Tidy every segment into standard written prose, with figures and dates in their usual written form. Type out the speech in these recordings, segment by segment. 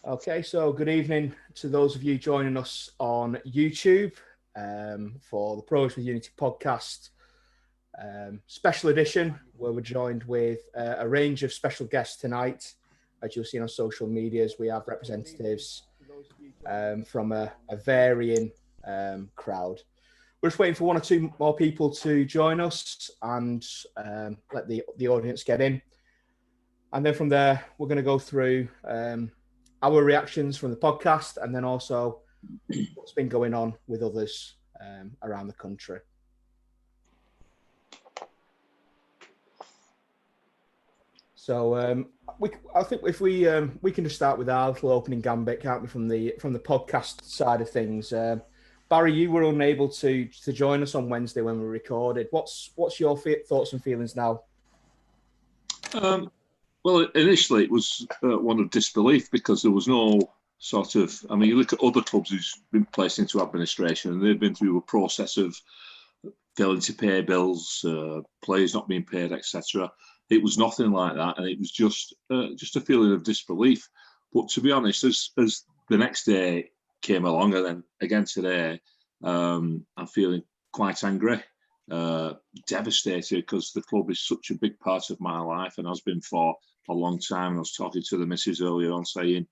Okay, so good evening to those of you joining us on YouTube for the Progress with Unity podcast special edition, where we're joined with a range of special guests tonight. As you'll see on social medias, we have representatives from a varying crowd. We're just waiting for one or two more people to join us and let the audience get in. And then from there, we're going to go through our reactions from the podcast, and then also what's been going on with others around the country. So I think if we can just start with our little opening gambit, can't we, from the podcast side of things? Barry, you were unable to join us on Wednesday when we recorded. What's your thoughts and feelings now? Well, initially it was one of disbelief because there was no sort of, I mean, you look at other clubs who's been placed into administration and they've been through a process of failing to pay bills, players not being paid, etc. It was nothing like that, and it was just a feeling of disbelief. But to be honest, as the next day came along, and then again today, I'm feeling quite angry. Devastated because the club is such a big part of my life and has been for a long time. I was talking to the missus earlier on saying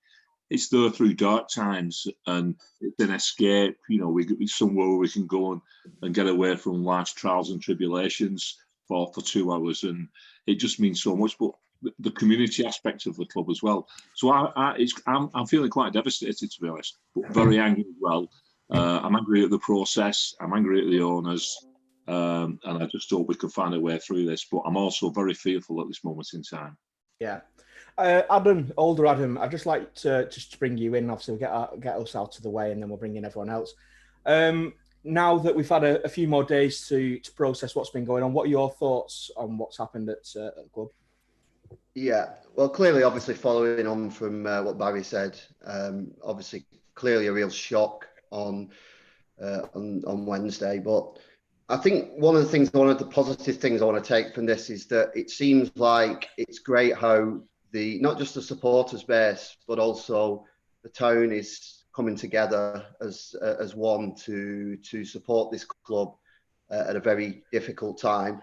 it's there through dark times and it's an escape. You know, we somewhere we can go and get away from life's trials and tribulations for 2 hours, and it just means so much. But the community aspect of the club as well. So I'm feeling quite devastated, to be honest, but very angry as well. I'm angry at the process. I'm angry at the owners. And I just hope we can find a way through this. But I'm also very fearful at this moment in time. Yeah. Adam, older Adam, I'd just like to just bring you in. Obviously, we'll get us out of the way and then we'll bring in everyone else. Now that we've had a few more days to process what's been going on, what are your thoughts on what's happened at the club? Yeah, well, clearly, obviously, following on from what Barry said, obviously, clearly a real shock on Wednesday. But I think one of the positive things I want to take from this is that it seems like it's great how not just the supporters base, but also the town is coming together as one to support this club at a very difficult time.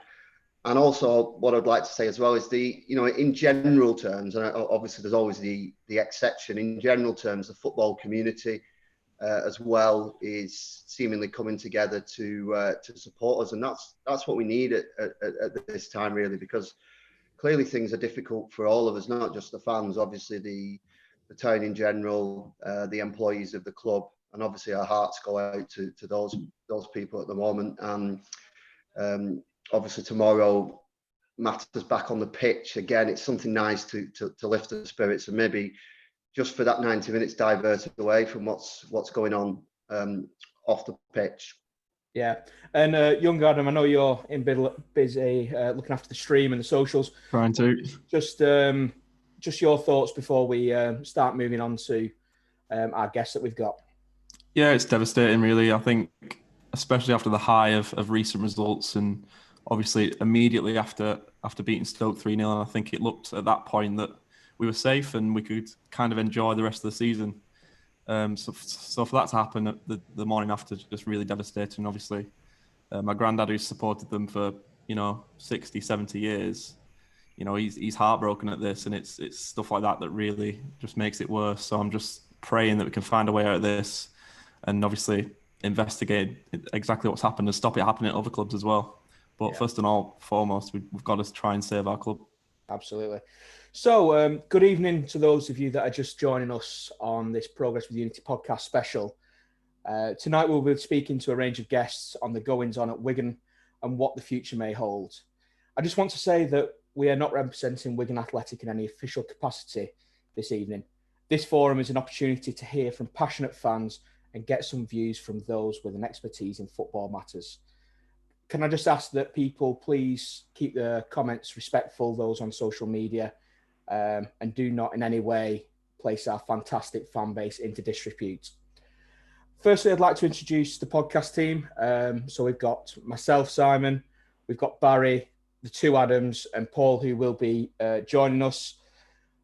And also what I'd like to say as well is in general terms, and obviously there's always the exception, in general terms, the football community as well is seemingly coming together to support us, and that's what we need at this time, really, because clearly things are difficult for all of us, not just the fans, obviously the town in general, the employees of the club, and obviously our hearts go out to those people at the moment. And obviously tomorrow matters back on the pitch again. It's something nice to lift the spirits and maybe just for that 90 minutes diverted away from what's going on off the pitch. Yeah, and young Adam, I know you're busy looking after the stream and the socials. Trying to. Just your thoughts before we start moving on to our guests that we've got. Yeah, it's devastating, really. I think, especially after the high of recent results, and obviously immediately after beating Stoke 3-0, and I think it looked at that point that we were safe and we could kind of enjoy the rest of the season. So for that to happen the morning after, just really devastating. Obviously, my granddad, who supported them for 60, 70 years, he's heartbroken at this, and it's stuff like that really just makes it worse. So I'm just praying that we can find a way out of this, and obviously investigate exactly what's happened and stop it happening at other clubs as well. But First and foremost, we've got to try and save our club. Absolutely. So, good evening to those of you that are just joining us on this Progress with Unity podcast special. Tonight we'll be speaking to a range of guests on the goings-on at Wigan and what the future may hold. I just want to say that we are not representing Wigan Athletic in any official capacity this evening. This forum is an opportunity to hear from passionate fans and get some views from those with an expertise in football matters. Can I just ask that people please keep their comments respectful, those on social media, and do not in any way place our fantastic fan base into disrepute. Firstly, I'd like to introduce the podcast team. So we've got myself, Simon, we've got Barry, the two Adams, and Paul, who will be joining us.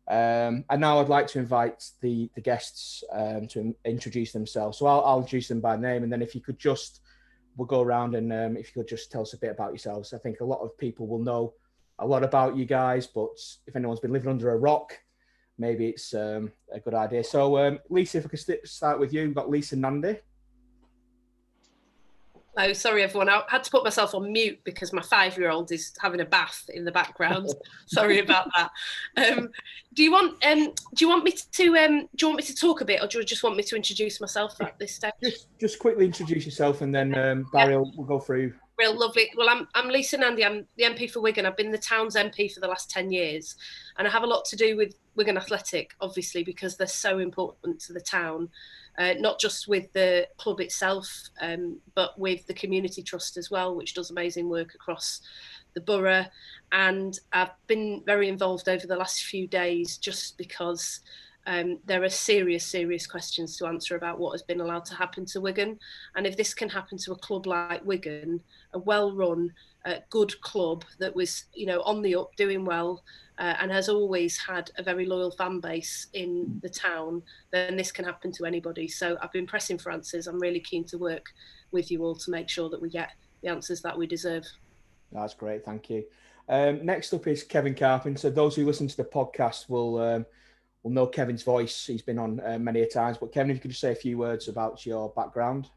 And now I'd like to invite the guests to introduce themselves. So I'll introduce them by name, and then if you could just, we'll go around and if you could just tell us a bit about yourselves. I think a lot of people will know a lot about you guys, but if anyone's been living under a rock, maybe it's a good idea. So Lisa, if I could start with you, we've got Lisa Nandy. Oh, sorry, everyone. I had to put myself on mute because my 5-year-old is having a bath in the background. Sorry about that. Do you want me to talk a bit, or do you just want me to introduce myself at this stage? Just quickly introduce yourself, and then Barry will go through. Real lovely. Well, I'm Lisa Nandy. I'm the MP for Wigan. I've been the town's MP for the last 10 years, and I have a lot to do with Wigan Athletic, obviously, because they're so important to the town. Not just with the club itself, but with the community trust as well, which does amazing work across the borough. And I've been very involved over the last few days just because there are serious questions to answer about what has been allowed to happen to Wigan. And if this can happen to a club like Wigan, a well-run, good club that was, on the up, doing well, and has always had a very loyal fan base in the town, then this can happen to anybody. So I've been pressing for answers. I'm really keen to work with you all to make sure that we get the answers that we deserve. That's great, thank you. Next up is Kevin Carpenter. Those who listen to the podcast will know Kevin's voice. He's been on many a times. But Kevin, if you could just say a few words about your background.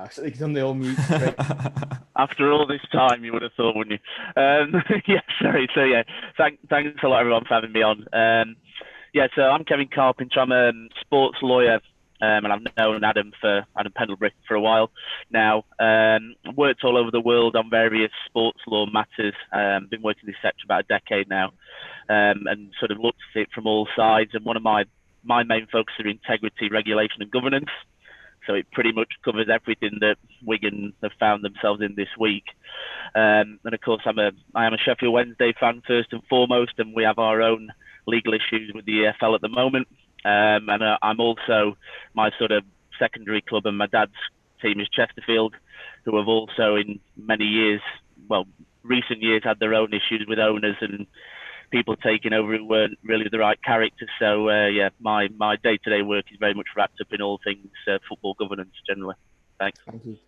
So he's on the old mute. After all this time, you would have thought, wouldn't you? Yeah, sorry. So yeah, thanks a lot, everyone, for having me on. So I'm Kevin Carpenter. I'm a sports lawyer, and I've known Adam Pendlebury for a while now. Worked all over the world on various sports law matters. Been working this sector about a decade now, and sort of looked at it from all sides. And one of my main focus are integrity, regulation, and governance. So it pretty much covers everything that Wigan have found themselves in this week. And of course, I am a Sheffield Wednesday fan first and foremost, and we have our own legal issues with the EFL at the moment. And I'm also, my sort of secondary club and my dad's team is Chesterfield, who have also in many years, recent years, had their own issues with owners and people taking over who weren't really the right character. So my day-to-day work is very much wrapped up in all things football governance generally. Thanks.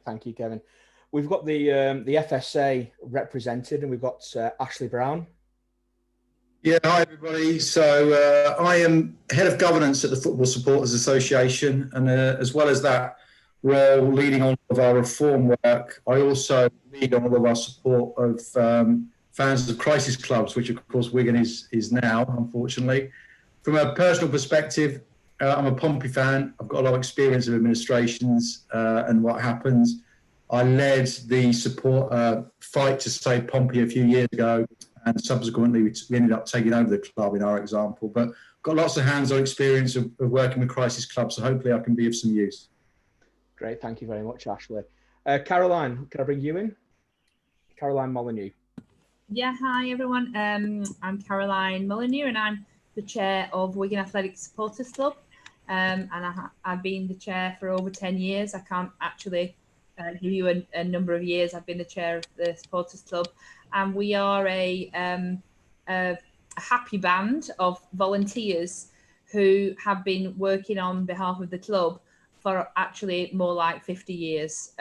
Thank you, Kevin. We've got the FSA represented, and we've got Ashley Brown. Yeah, hi everybody. So I am head of governance at the Football Supporters Association, and as well as that role leading on of our reform work, I also lead on all of our support of fans of crisis clubs, which of course Wigan is now, unfortunately. From a personal perspective, I'm a Pompey fan. I've got a lot of experience of administrations and what happens. I led the support fight to save Pompey a few years ago, and subsequently we ended up taking over the club in our example. But got lots of hands-on experience of working with crisis clubs, so hopefully I can be of some use. Great, thank you very much, Ashley. Caroline, can I bring you in? Caroline Molyneux. Yeah, hi everyone. I'm Caroline Molyneux, and I'm the chair of Wigan Athletic Supporters Club. And I've been the chair for over 10 years. I can't actually give you a number of years. I've been the chair of the Supporters Club, and we are a happy band of volunteers who have been working on behalf of the club for actually more like 50 years.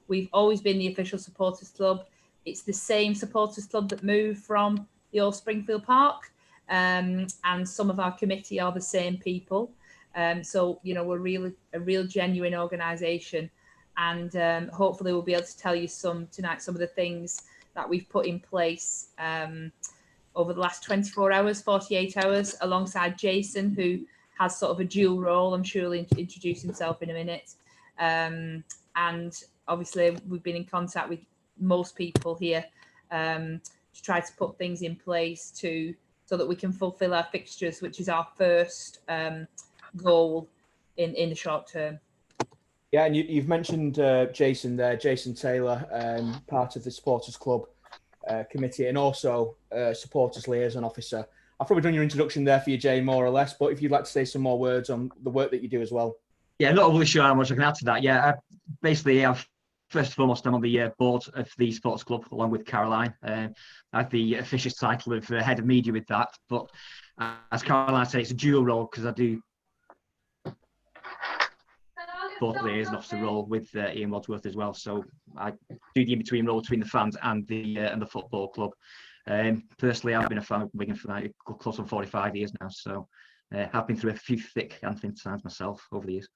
We've always been the official Supporters Club. It's the same supporters club that moved from the old Springfield Park, and some of our committee are the same people. So, we're a real genuine organisation, and hopefully we'll be able to tell you some of the things that we've put in place over the last 24 hours, 48 hours, alongside Jason, who has sort of a dual role. I'm sure he'll introduce himself in a minute. And obviously we've been in contact with most people here to try to put things in place so that we can fulfill our fixtures, which is our first goal in the short term. Yeah, and you've mentioned Jason there, Jason Taylor, part of the Supporters Club committee, and also Supporters Liaison Officer. I've probably done your introduction there for you, Jay, more or less, but if you'd like to say some more words on the work that you do as well. Yeah, not really sure how much I can add to that. Yeah, basically I've first and foremost, I'm on the board of the sports club along with Caroline. I have the officious title of head of media with that, but as Caroline said, it's a dual role because I do both liaison officer role with Ian Wadsworth as well. So I do the in-between role between the fans and the football club. Personally, I've been a fan of Wigan for like close on 45 years now, so I've been through a few thick and thin times myself over the years.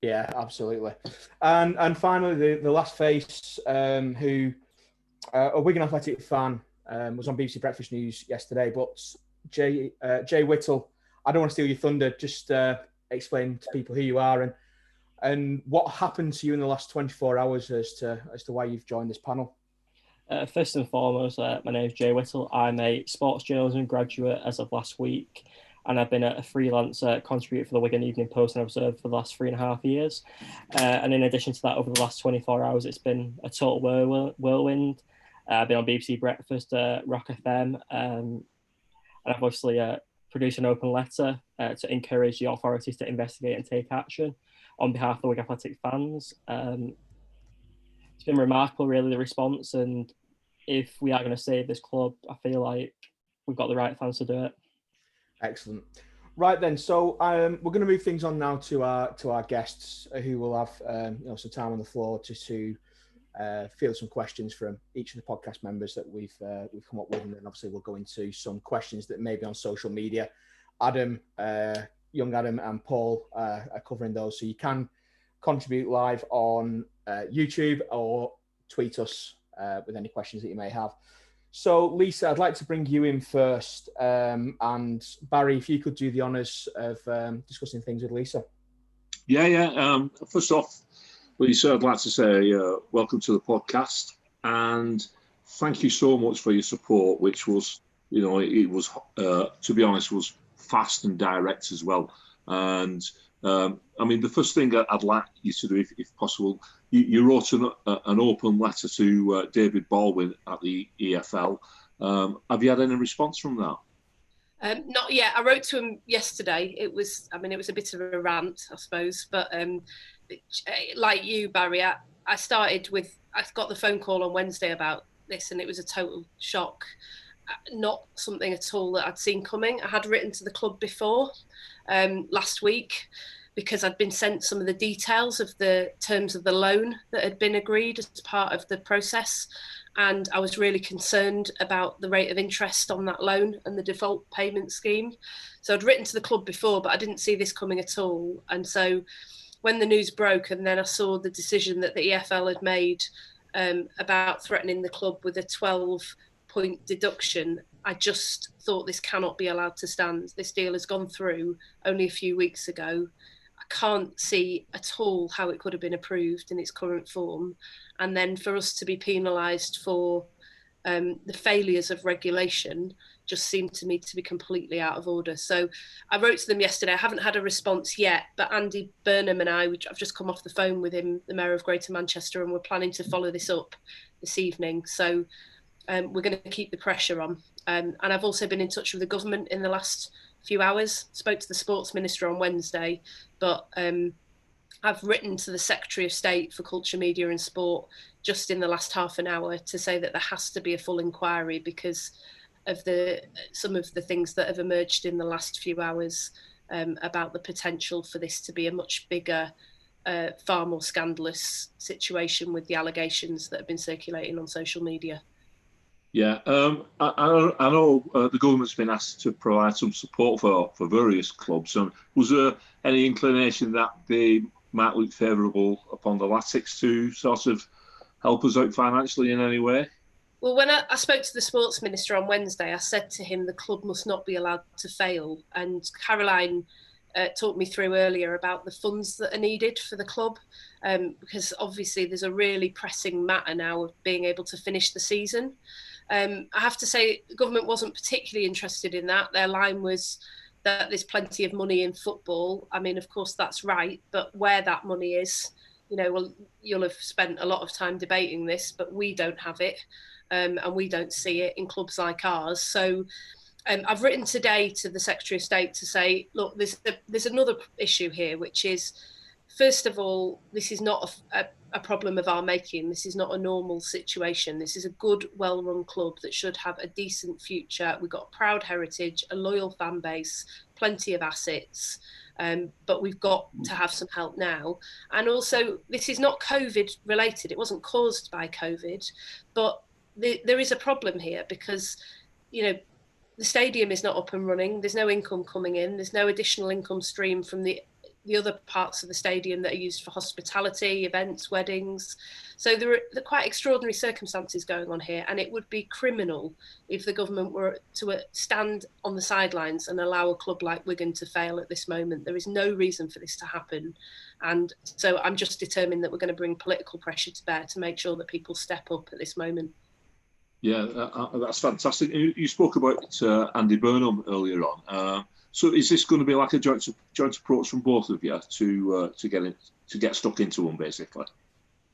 Yeah, absolutely. And finally, the last face, who a Wigan Athletic fan, was on BBC Breakfast News yesterday, but Jay Whittle, I don't want to steal your thunder, just explain to people who you are and what happened to you in the last 24 hours as to why you've joined this panel. First and foremost, my name is Jay Whittle. I'm a sports journalism graduate as of last week, and I've been a freelance contributor for the Wigan Evening Post and Observer for the last 3.5 years. And in addition to that, over the last 24 hours, it's been a total whirlwind. I've been on BBC Breakfast, Rock FM, and I've obviously produced an open letter to encourage the authorities to investigate and take action on behalf of the Wigan Athletic fans. It's been remarkable, really, the response. And if we are going to save this club, I feel like we've got the right fans to do it. Excellent. Right then, so we're going to move things on now to our guests, who will have some time on the floor to field some questions from each of the podcast members that we've come up with, and then obviously we'll go into some questions that may be on social media. Adam, young Adam, and Paul are covering those, so you can contribute live on YouTube or tweet us with any questions that you may have. So, Lisa, I'd like to bring you in first. And Barry, if you could do the honours of discussing things with Lisa. Yeah. First off, Lisa, I'd like to say welcome to the podcast. And thank you so much for your support, which was, it was, to be honest, was fast and direct as well. And the first thing I'd like you to do, if possible, you wrote an open letter to David Baldwin at the EFL. Have you had any response from that? Not yet. I wrote to him yesterday. It was a bit of a rant, I suppose. But like you, Barry, I got the phone call on Wednesday about this, and it was a total shock. Not something at all that I'd seen coming. I had written to the club before last week, because I'd been sent some of the details of the terms of the loan that had been agreed as part of the process. And I was really concerned about the rate of interest on that loan and the default payment scheme. So I'd written to the club before, but I didn't see this coming at all. And so when the news broke, and then I saw the decision that the EFL had made about threatening the club with a 12-point deduction, I just thought this cannot be allowed to stand. This deal has gone through only a few weeks ago. I can't see at all how it could have been approved in its current form. And then for us to be penalised for the failures of regulation just seemed to me to be completely out of order. So I wrote to them yesterday. I haven't had a response yet, but Andy Burnham and I've just come off the phone with him, the Mayor of Greater Manchester, and we're planning to follow this up this evening. So we're going to keep the pressure on. And I've also been in touch with the government in the last few hours, spoke to the Sports Minister on Wednesday, but I've written to the Secretary of State for Culture, Media and Sport just in the last half an hour to say that there has to be a full inquiry because of some of the things that have emerged in the last few hours about the potential for this to be a much bigger, far more scandalous situation with the allegations that have been circulating on social media. Yeah, I know the government's been asked to provide some support for various clubs. Was there any inclination that they might look favourable upon the Latics to sort of help us out financially in any way? Well, when I spoke to the Sports Minister on Wednesday, I said to him the club must not be allowed to fail. And Caroline talked me through earlier about the funds that are needed for the club, because obviously there's a really pressing matter now of being able to finish the season. I have to say, the government wasn't particularly interested in that. Their line was that there's plenty of money in football. I mean, of course, that's right. But where that money is, well, you'll have spent a lot of time debating this, but we don't have it. And we don't see it in clubs like ours. So I've written today to the Secretary of State to say, look, there's another issue here, which is, first of all, this is not a problem of our making. This is not a normal situation. This is a good, well-run club that should have a decent future. We've got a proud heritage, a loyal fan base, plenty of assets, but we've got to have some help now. And also, this is not COVID related. It wasn't caused by COVID, but there is a problem here because, you know, the stadium is not up and running. There's no income coming in. There's no additional income stream from the other parts of the stadium that are used for hospitality, events, weddings. So there are quite extraordinary circumstances going on here, and it would be criminal if the government were to stand on the sidelines and allow a club like Wigan to fail at this moment. There is no reason for this to happen. And so I'm just determined that we're going to bring political pressure to bear to make sure that people step up at this moment. Yeah, that's fantastic. You spoke about Andy Burnham earlier on. So is this going to be like a joint approach from both of you to get stuck into one, basically?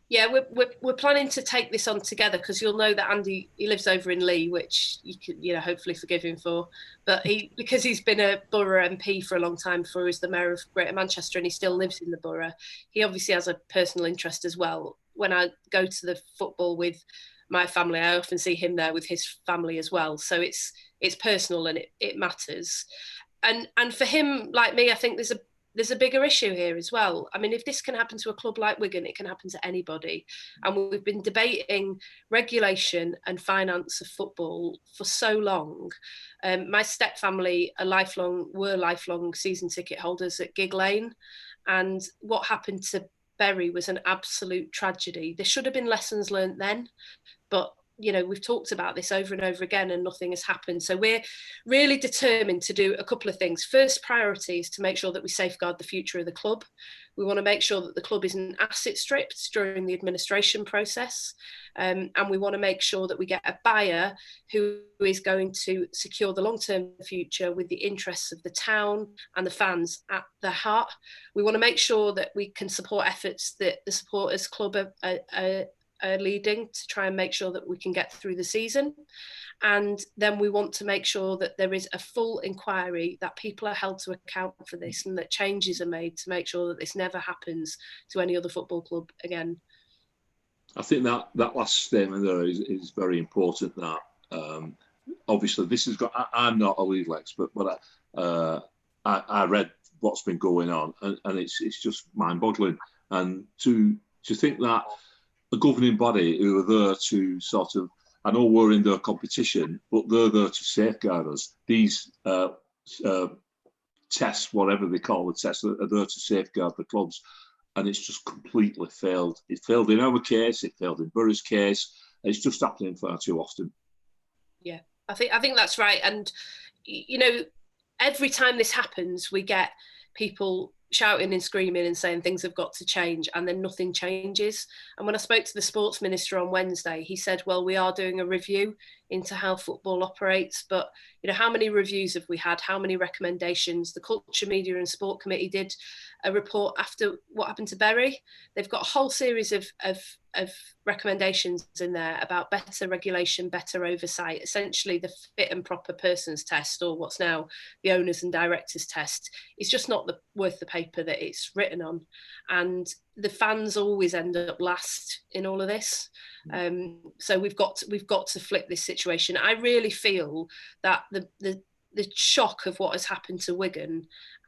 Yeah, we're planning to take this on together, because you'll know that Andy, he lives over in Lee, which you could, you know, hopefully forgive him for. But because he's been a borough MP for a long time before he was the mayor of Greater Manchester, and he still lives in the borough, he obviously has a personal interest as well. When I go to the football with my family, I often see him there with his family as well. So it's personal and it matters. And for him, like me, I think there's a bigger issue here as well. I mean, if this can happen to a club like Wigan, it can happen to anybody. And we've been debating regulation and finance of football for so long. My stepfamily were lifelong season ticket holders at Gig Lane. And what happened to Bury was an absolute tragedy. There should have been lessons learned then, but you know, we've talked about this over and over again and nothing has happened. So we're really determined to do a couple of things. First priority is to make sure that we safeguard the future of the club. We want to make sure that the club isn't asset stripped during the administration process. And we want to make sure that we get a buyer who is going to secure the long-term future with the interests of the town and the fans at their heart. We want to make sure that we can support efforts that the supporters club are leading to try and make sure that we can get through the season. And then we want to make sure that there is a full inquiry, that people are held to account for this, and that changes are made to make sure that this never happens to any other football club again. I think that last statement there is very important. That obviously this has got. I'm not a legal expert, but I read what's been going on, and it's just mind-boggling. And to think that a governing body who are there to sort of, I know we're in their competition, but they're there to safeguard us. These tests, whatever they call the tests, are there to safeguard the clubs. And it's just completely failed. It failed in our case, it failed in Borough's case. It's just happening far too often. Yeah, I think that's right. And, you know, every time this happens, we get people shouting and screaming and saying things have got to change, and then nothing changes. And when I spoke to the sports minister on Wednesday, he said, well, we are doing a review into how football operates, but you know, how many reviews have we had? How many recommendations? The Culture, Media and Sport Committee did a report after what happened to Bury. They've got a whole series of recommendations in there about better regulation, better oversight, essentially the fit and proper persons test, or what's now the owners and directors test. It's just not worth the paper that it's written on. And the fans always end up last in all of this. So we've got to flip this situation. I really feel that the shock of what has happened to Wigan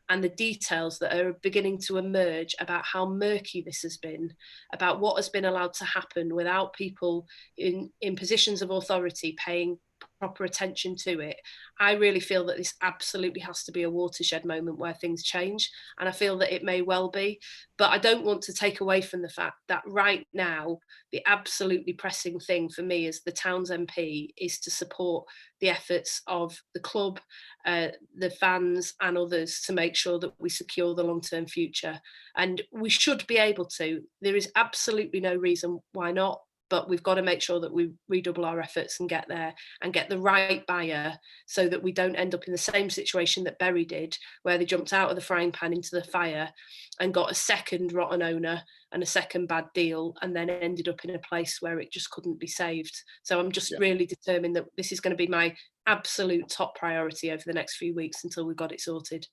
and the details that are beginning to emerge about how murky this has been, about what has been allowed to happen without people in positions of authority paying proper attention to it. I really feel that this absolutely has to be a watershed moment where things change, and I feel that it may well be, but I don't want to take away from the fact that right now the absolutely pressing thing for me as the town's MP is to support the efforts of the club, the fans and others to make sure that we secure the long-term future. And we should be able to. There is absolutely no reason why not. But we've got to make sure that we redouble our efforts and get there and get the right buyer, so that we don't end up in the same situation that Bury did, where they jumped out of the frying pan into the fire and got a second rotten owner and a second bad deal, and then ended up in a place where it just couldn't be saved. So I'm just really determined that this is going to be my absolute top priority over the next few weeks until we've got it sorted.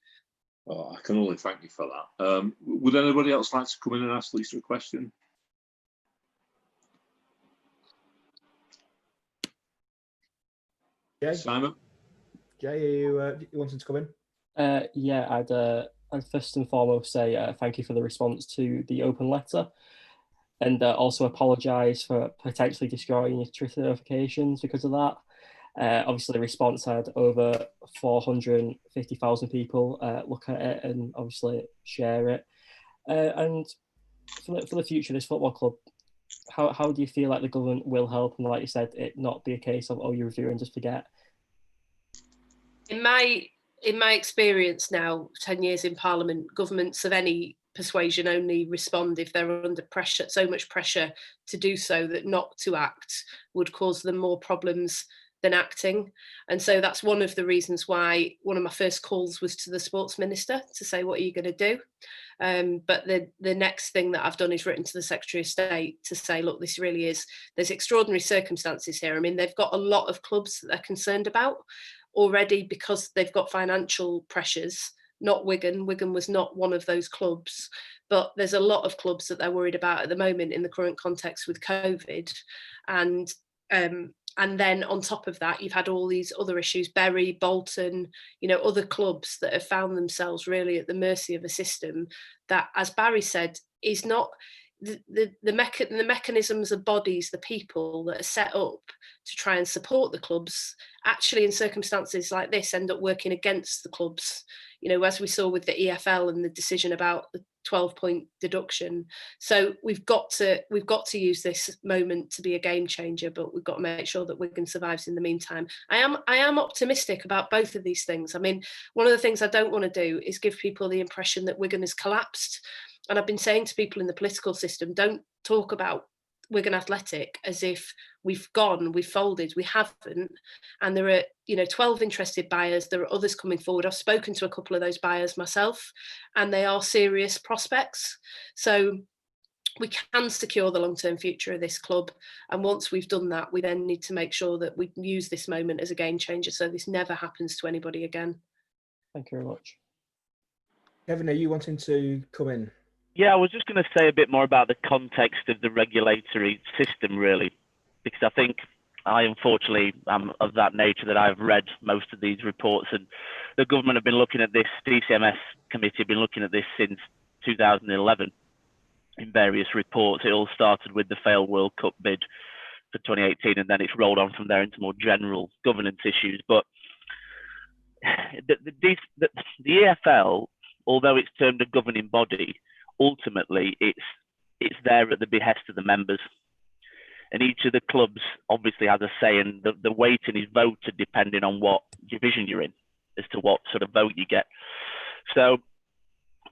Oh, I can only thank you for that. Would anybody else like to come in and ask Lisa a question? Jay? Simon? Jay, you wanted to come in? Yeah, I'd first and foremost say thank you for the response to the open letter, and also apologise for potentially destroying your Twitter notifications because of that. Obviously, the response had over 450,000 people look at it and obviously share it. And for the future of this football club, how do you feel like the government will help, and like you said, it not be a case of, oh, you review and just forget? In my experience now, 10 years in Parliament, governments of any persuasion only respond if they're under pressure, so much pressure to do so that not to act would cause them more problems than acting. And so that's one of the reasons why one of my first calls was to the sports minister to say, what are you going to do? But the next thing that I've done is written to the Secretary of State to say, look, this really is, there's extraordinary circumstances here. I mean, they've got a lot of clubs that they're concerned about already because they've got financial pressures. Not Wigan. Wigan was not one of those clubs, but there's a lot of clubs that they're worried about at the moment in the current context with COVID. And then on top of that, you've had all these other issues, Bury, Bolton, other clubs that have found themselves really at the mercy of a system that, as Barry said, is not the mechanisms of bodies, the people that are set up to try and support the clubs, actually in circumstances like this end up working against the clubs, as we saw with the EFL and the decision about the 12-point deduction. So we've got to use this moment to be a game changer, but we've got to make sure that Wigan survives in the meantime. I am optimistic about both of these things. I mean, one of the things I don't want to do is give people the impression that Wigan has collapsed. And I've been saying to people in the political system, don't talk about Wigan Athletic as if we've folded. We haven't. And there are, 12 interested buyers. There are others coming forward. I've spoken to a couple of those buyers myself, and they are serious prospects. So we can secure the long-term future of this club. And once we've done that, we then need to make sure that we use this moment as a game changer so this never happens to anybody again. Thank you very much. Kevin, are you wanting to come in? Yeah, I was just going to say a bit more about the context of the regulatory system, really, because I think I unfortunately am of that nature that I've read most of these reports, and the government have been looking at this, DCMS committee have been looking at this since 2011 in various reports. It all started with the failed World Cup bid for 2018, and then it's rolled on from there into more general governance issues. But the EFL, although it's termed a governing body, ultimately it's there at the behest of the members, and each of the clubs obviously has a say, and the weighting is voted depending on what division you're in as to what sort of vote you get. So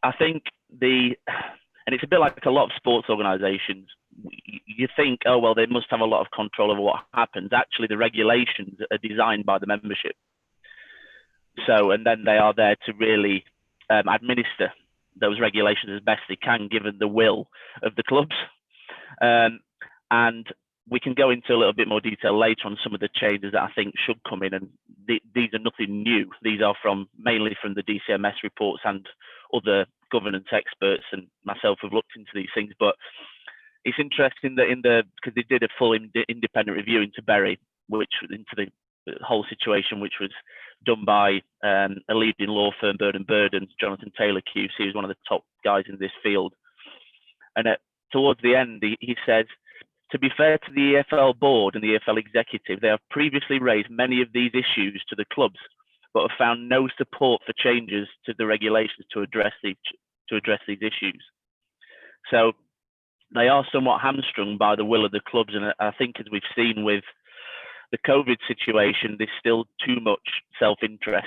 I think and it's a bit like a lot of sports organisations, you think, oh well, they must have a lot of control over what happens. Actually, the regulations are designed by the membership, so, and then they are there to really administer those regulations as best they can, given the will of the clubs. And we can go into a little bit more detail later on some of the changes that I think should come in. And these are nothing new. These are mainly from the DCMS reports and other governance experts, and myself have looked into these things. But it's interesting that because they did a full independent review into Bury, into the whole situation, which was done by a leading law firm, Bird & Bird, and Jonathan Taylor QC, who's one of the top guys in this field. And towards the end, he said, to be fair to the EFL board and the EFL executive, they have previously raised many of these issues to the clubs, but have found no support for changes to the regulations to address these issues. So they are somewhat hamstrung by the will of the clubs. And I think, as we've seen with the COVID situation, there's still too much self-interest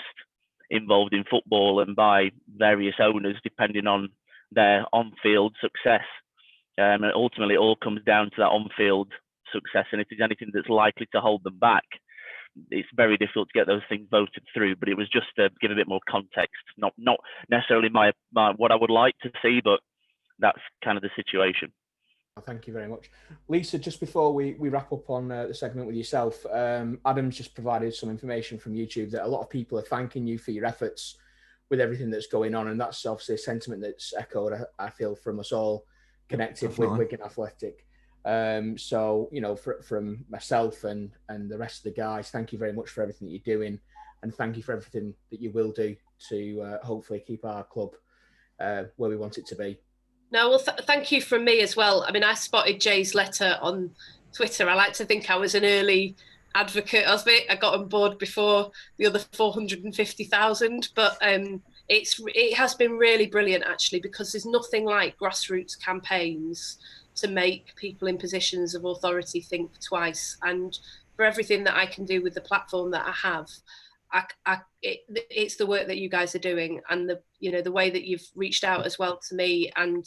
involved in football and by various owners, depending on their on-field success. And ultimately, it all comes down to that on-field success. And if there's anything that's likely to hold them back, it's very difficult to get those things voted through. But it was just to give a bit more context, not necessarily my what I would like to see, but that's kind of the situation. Thank you very much. Lisa, just before we wrap up on the segment with yourself, Adam's just provided some information from YouTube that a lot of people are thanking you for your efforts with everything that's going on. And that's obviously a sentiment that's echoed, I feel, from us all connected with Wigan Athletic. So, from myself and the rest of the guys, thank you very much for everything that you're doing, and thank you for everything that you will do to hopefully keep our club where we want it to be. No, well, thank you from me as well. I mean, I spotted Jay's letter on Twitter. I like to think I was an early advocate of it. I got on board before the other 450,000, but it has been really brilliant, actually, because there's nothing like grassroots campaigns to make people in positions of authority think twice. And for everything that I can do with the platform that I have, it's the work that you guys are doing, and the way that you've reached out as well to me and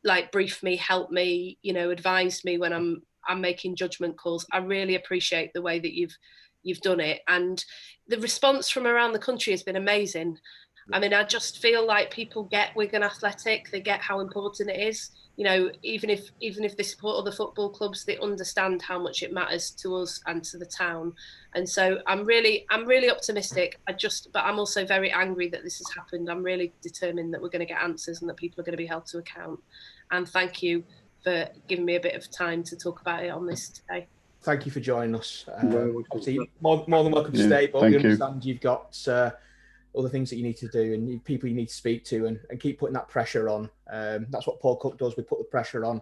like briefed me, helped me, advised me when I'm making judgment calls. I really appreciate the way that you've done it, and the response from around the country has been amazing. I mean, I just feel like people get Wigan Athletic, they get how important it is. Even if they support other football clubs, they understand how much it matters to us and to the town. And so I'm really optimistic. But I'm also very angry that this has happened. I'm really determined that we're going to get answers and that people are going to be held to account. And thank you for giving me a bit of time to talk about it on this today. Thank you for joining us. Obviously, more than welcome to stay, but we understand you've got other things that you need to do and people you need to speak to, and keep putting that pressure on. That's what Paul Cook does. We put the pressure on,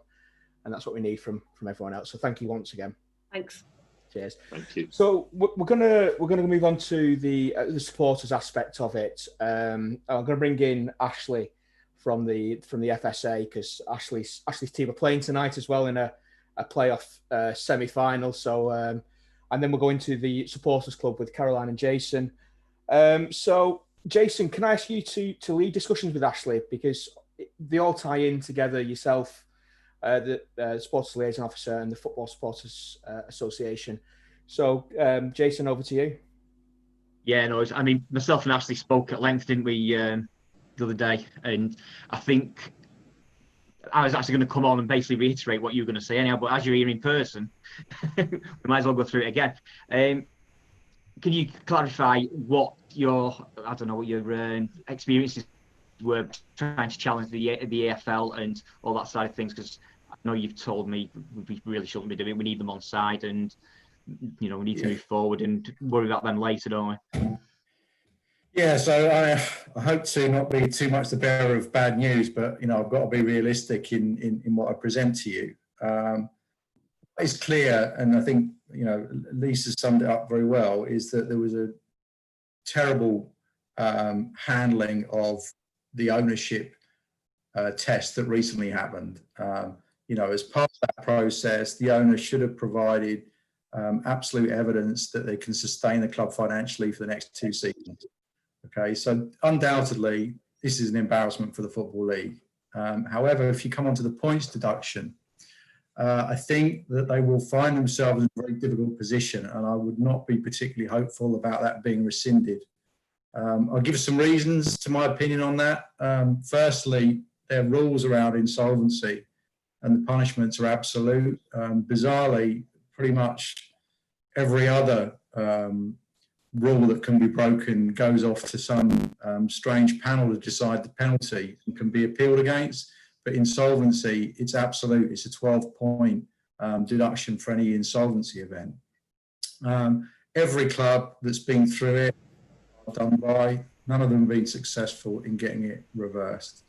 and that's what we need from everyone else. So thank you once again. Thanks. Cheers. Thank you. So we're gonna move on to the supporters aspect of it. I'm gonna bring in Ashley from the FSA, because Ashley's team are playing tonight as well in a playoff semi-final. So and then we'll go into the supporters club with Caroline and Jason. So Jason, can I ask you to lead discussions with Ashley, because they all tie in together, yourself, the Supporters Liaison Officer, and the Football Supporters Association. So Jason, over to you. Yeah, no, I mean, myself and Ashley spoke at length, didn't we, the other day? And I think I was actually going to come on and basically reiterate what you were going to say anyhow, but as you're here in person, we might as well go through it again. Can you clarify what your experiences were trying to challenge the AFL and all that side of things? Because I know you've told me we really shouldn't be doing it. We need them on side, and we need to move forward and worry about them later, don't we? Yeah, so I hope to not be too much the bearer of bad news, but I've got to be realistic in what I present to you. It's clear, and I think Lisa summed it up very well, is that there was a terrible handling of the ownership test that recently happened. As part of that process, the owner should have provided absolute evidence that they can sustain the club financially for the next 2 seasons. Okay, so undoubtedly, this is an embarrassment for the Football League. However, if you come onto the points deduction, I think that they will find themselves in a very difficult position, and I would not be particularly hopeful about that being rescinded. I'll give some reasons to my opinion on that. Firstly, there are rules around insolvency, and the punishments are absolute. Bizarrely, pretty much every other rule that can be broken goes off to some strange panel to decide the penalty and can be appealed against. But insolvency, it's absolute. It's a 12-point deduction for any insolvency event. Every club that's been through it, done by, none of them have been successful in getting it reversed.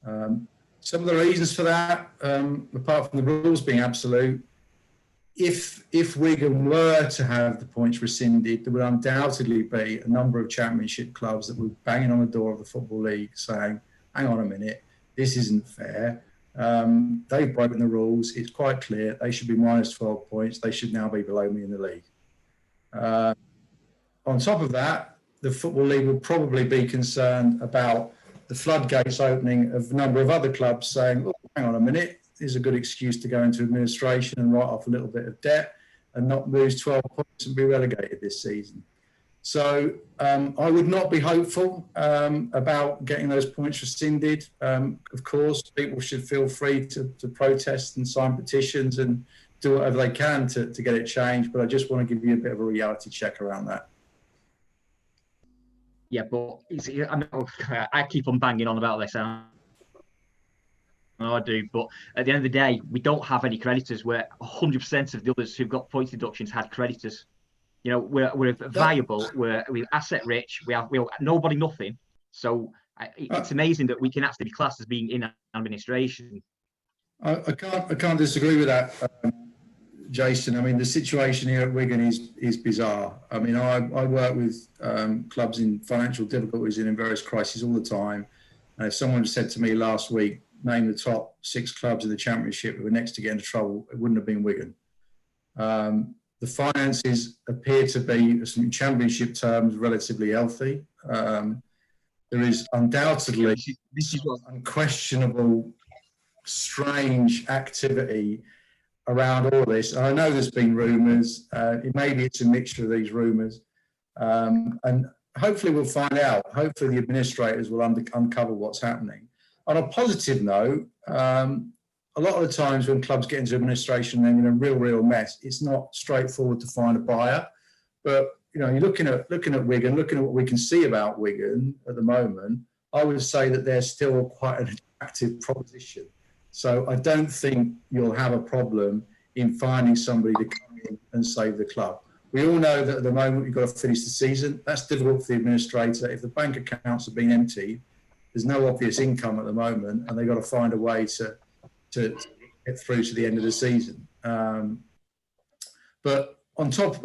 Some of the reasons for that, apart from the rules being absolute, if Wigan were to have the points rescinded, there would undoubtedly be a number of championship clubs that would be banging on the door of the Football League saying, hang on a minute, this isn't fair. They've broken the rules. It's quite clear. They should be minus 12 points. They should now be below me in the league. On top of that, the Football League will probably be concerned about the floodgates opening of a number of other clubs saying, oh, hang on a minute, here's a good excuse to go into administration and write off a little bit of debt and not lose 12 points and be relegated this season. So I would not be hopeful about getting those points rescinded. Of course, people should feel free to protest and sign petitions and do whatever they can to get it changed. But I just want to give you a bit of a reality check around that. Yeah, but I keep on banging on about this. No, I do. But at the end of the day, we don't have any creditors, where 100% of the others who've got point deductions had creditors. You know, we're viable, we're asset rich, we have nobody, nothing. So it's amazing that we can actually be classed as being in administration. I can't disagree with that, Jason. I mean, the situation here at Wigan is bizarre. I mean, I work with clubs in financial difficulties and in various crises all the time. And if someone said to me last week, name the top 6 clubs in the Championship who were next to get into trouble, it wouldn't have been Wigan. The finances appear to be, in Championship terms, relatively healthy. There is undoubtedly unquestionable, strange activity around all this. And I know there's been rumours. Maybe it's a mixture of these rumours. And hopefully we'll find out. Hopefully the administrators will uncover what's happening. On a positive note, a lot of the times when clubs get into administration, they're in a real mess. It's not straightforward to find a buyer. But you know, you're looking at Wigan, looking at what we can see about Wigan at the moment, I would say that they're still quite an attractive proposition. So I don't think you'll have a problem in finding somebody to come in and save the club. We all know that at the moment you've got to finish the season. That's difficult for the administrator. If the bank accounts have been emptied, there's no obvious income at the moment, and they've got to find a way to get through to the end of the season. But on top,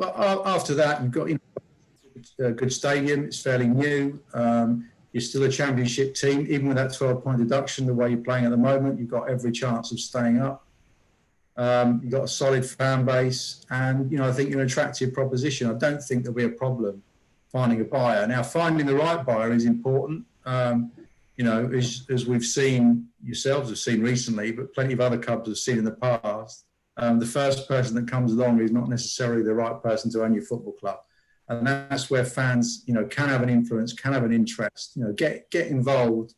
after that, you've got a good stadium. It's fairly new. You're still a Championship team, even with that 12-point deduction. The way you're playing at the moment, you've got every chance of staying up. You've got a solid fan base, and I think you're an attractive proposition. I don't think there'll be a problem finding a buyer. Now, finding the right buyer is important. As we've seen, yourselves have seen recently, but plenty of other clubs have seen in the past. The first person that comes along is not necessarily the right person to own your football club. And that's where fans, can have an influence, can have an interest, get involved,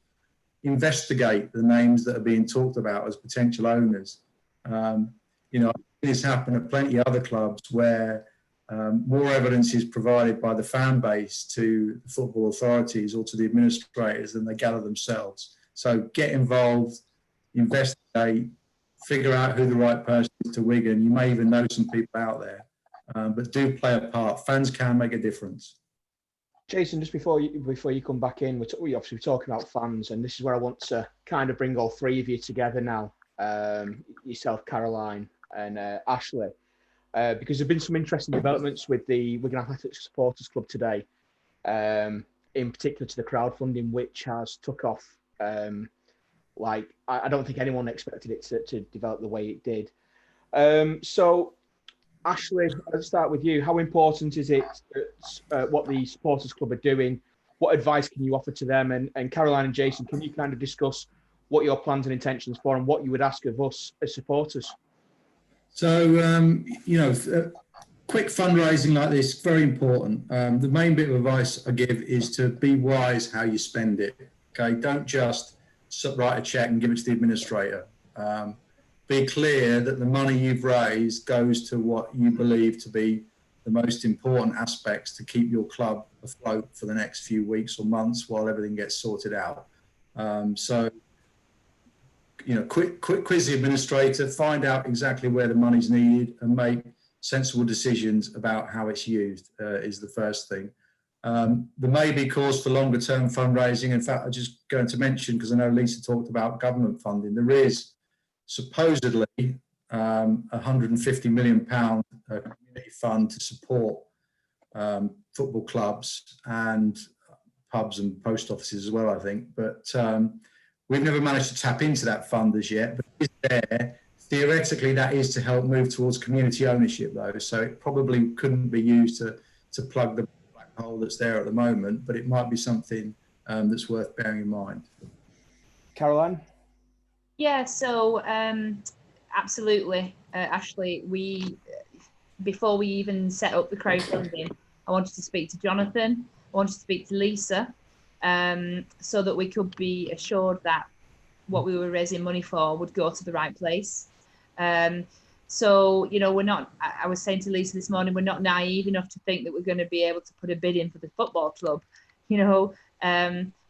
investigate the names that are being talked about as potential owners. I've seen this happen at plenty of other clubs where more evidence is provided by the fan base to the football authorities or to the administrators than they gather themselves. So get involved, investigate, figure out who the right person is to Wigan. You may even know some people out there. But do play a part. Fans can make a difference. Jason, just before you come back in, we're obviously talking about fans, and this is where I want to kind of bring all three of you together now. Yourself, Caroline, and Ashley, because there've been some interesting developments with the Wigan Athletics Supporters Club today, in particular to the crowdfunding, which has took off. I don't think anyone expected it to develop the way it did. So. Ashley, let's start with you. How important is it what the Supporters Club are doing? What advice can you offer to them? And Caroline and Jason, can you kind of discuss what your plans and intentions for and what you would ask of us as supporters? So, quick fundraising like this, very important. The main bit of advice I give is to be wise how you spend it. Okay, don't just write a check and give it to the administrator. Be clear that the money you've raised goes to what you believe to be the most important aspects to keep your club afloat for the next few weeks or months while everything gets sorted out. Quiz the administrator, find out exactly where the money's needed and make sensible decisions about how it's used is the first thing. There may be cause for longer term fundraising. In fact, I'm just going to mention, because I know Lisa talked about government funding, there is supposedly £150 million community fund to support football clubs and pubs and post offices as well, I think. But we've never managed to tap into that fund as yet, but it's there. Theoretically, that is to help move towards community ownership, though. So it probably couldn't be used to plug the black hole that's there at the moment, but it might be something that's worth bearing in mind. Caroline? Yeah, so absolutely, Ashley. Before we even set up the crowdfunding, I wanted to speak to Jonathan. I wanted to speak to Lisa, so that we could be assured that what we were raising money for would go to the right place. So we're not. I was saying to Lisa this morning, we're not naive enough to think that we're going to be able to put a bid in for the football club,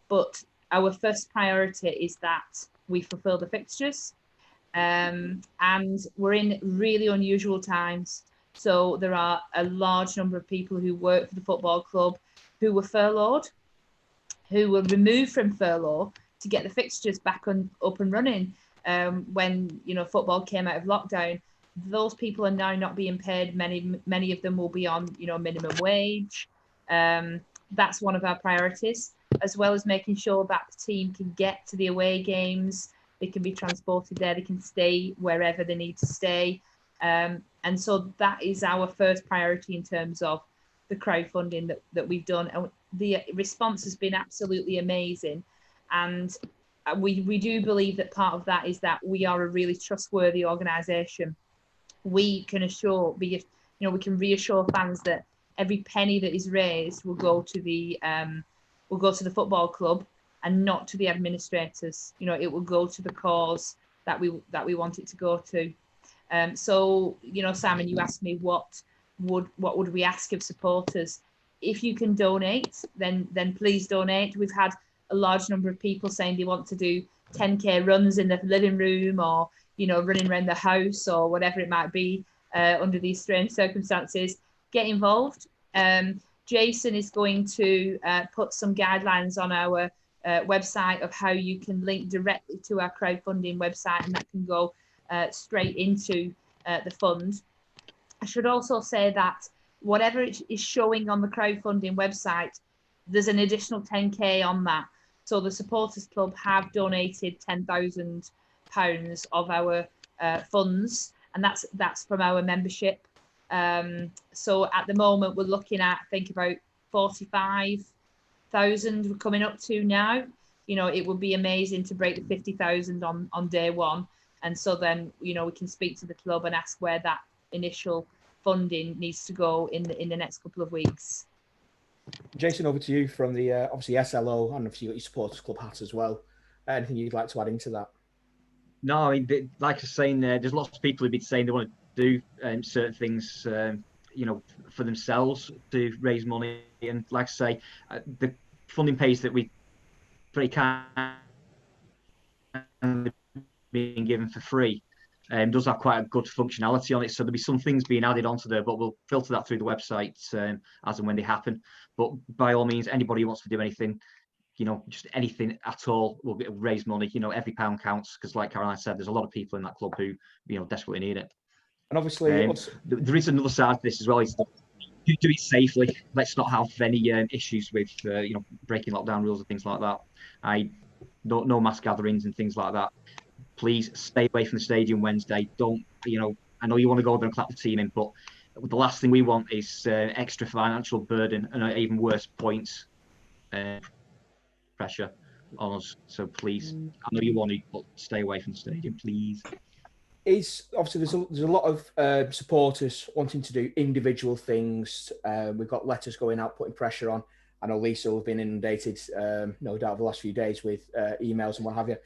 but our first priority is that we fulfil the fixtures. And we're in really unusual times. So there are a large number of people who work for the football club who were furloughed, who were removed from furlough to get the fixtures back up and running. When football came out of lockdown, those people are now not being paid. Many of them will be on minimum wage. That's one of our priorities, as well as making sure that the team can get to the away games. They can be transported there. They can stay wherever they need to stay. And so that is our first priority in terms of the crowdfunding that we've done. And the response has been absolutely amazing. And we do believe that part of that is that we are a really trustworthy organisation. We can reassure fans that every penny that is raised will go to the football club and not to the administrators. It will go to the cause that we want it to go to. So Simon, you asked me what would we ask of supporters. If you can donate, then please donate. We've had a large number of people saying they want to do 10k runs in the living room, or running around the house, or whatever it might be under these strange circumstances. Get involved. Jason is going to put some guidelines on our website of how you can link directly to our crowdfunding website, and that can go straight into the fund. I should also say that whatever it is showing on the crowdfunding website, there's an additional 10k on that. So the Supporters Club have donated £10,000 of our funds, and that's from our membership. So at the moment we're looking at, I think, about 45,000 we're coming up to now. It would be amazing to break the 50,000 on day one, and so then we can speak to the club and ask where that initial funding needs to go in the next couple of weeks. Jason, over to you from the obviously SLO, and obviously you got your Supporters Club hat as well. Anything you'd like to add into that? No, I mean, like I was saying, there's lots of people who've been saying they want to do certain things, for themselves to raise money. And like I say, the funding page that we pretty kind of being given for free does have quite a good functionality on it. So there'll be some things being added onto there, but we'll filter that through the website as and when they happen. But by all means, anybody who wants to do anything, just anything at all will raise money. Every pound counts, because like Caroline said, there's a lot of people in that club who, desperately need it. And obviously, there is another side to this as well. Is do it safely. Let's not have any issues with, breaking lockdown rules and things like that. No mass gatherings and things like that. Please stay away from the stadium Wednesday. Don't, I know you want to go there and clap the team in, but the last thing we want is extra financial burden and even worse, points pressure on us. So please, I know you want to, but stay away from the stadium, please. Obviously there's a lot of supporters wanting to do individual things. We've got letters going out putting pressure on. I know Lisa will have been inundated, no doubt, the last few days with emails and what have you.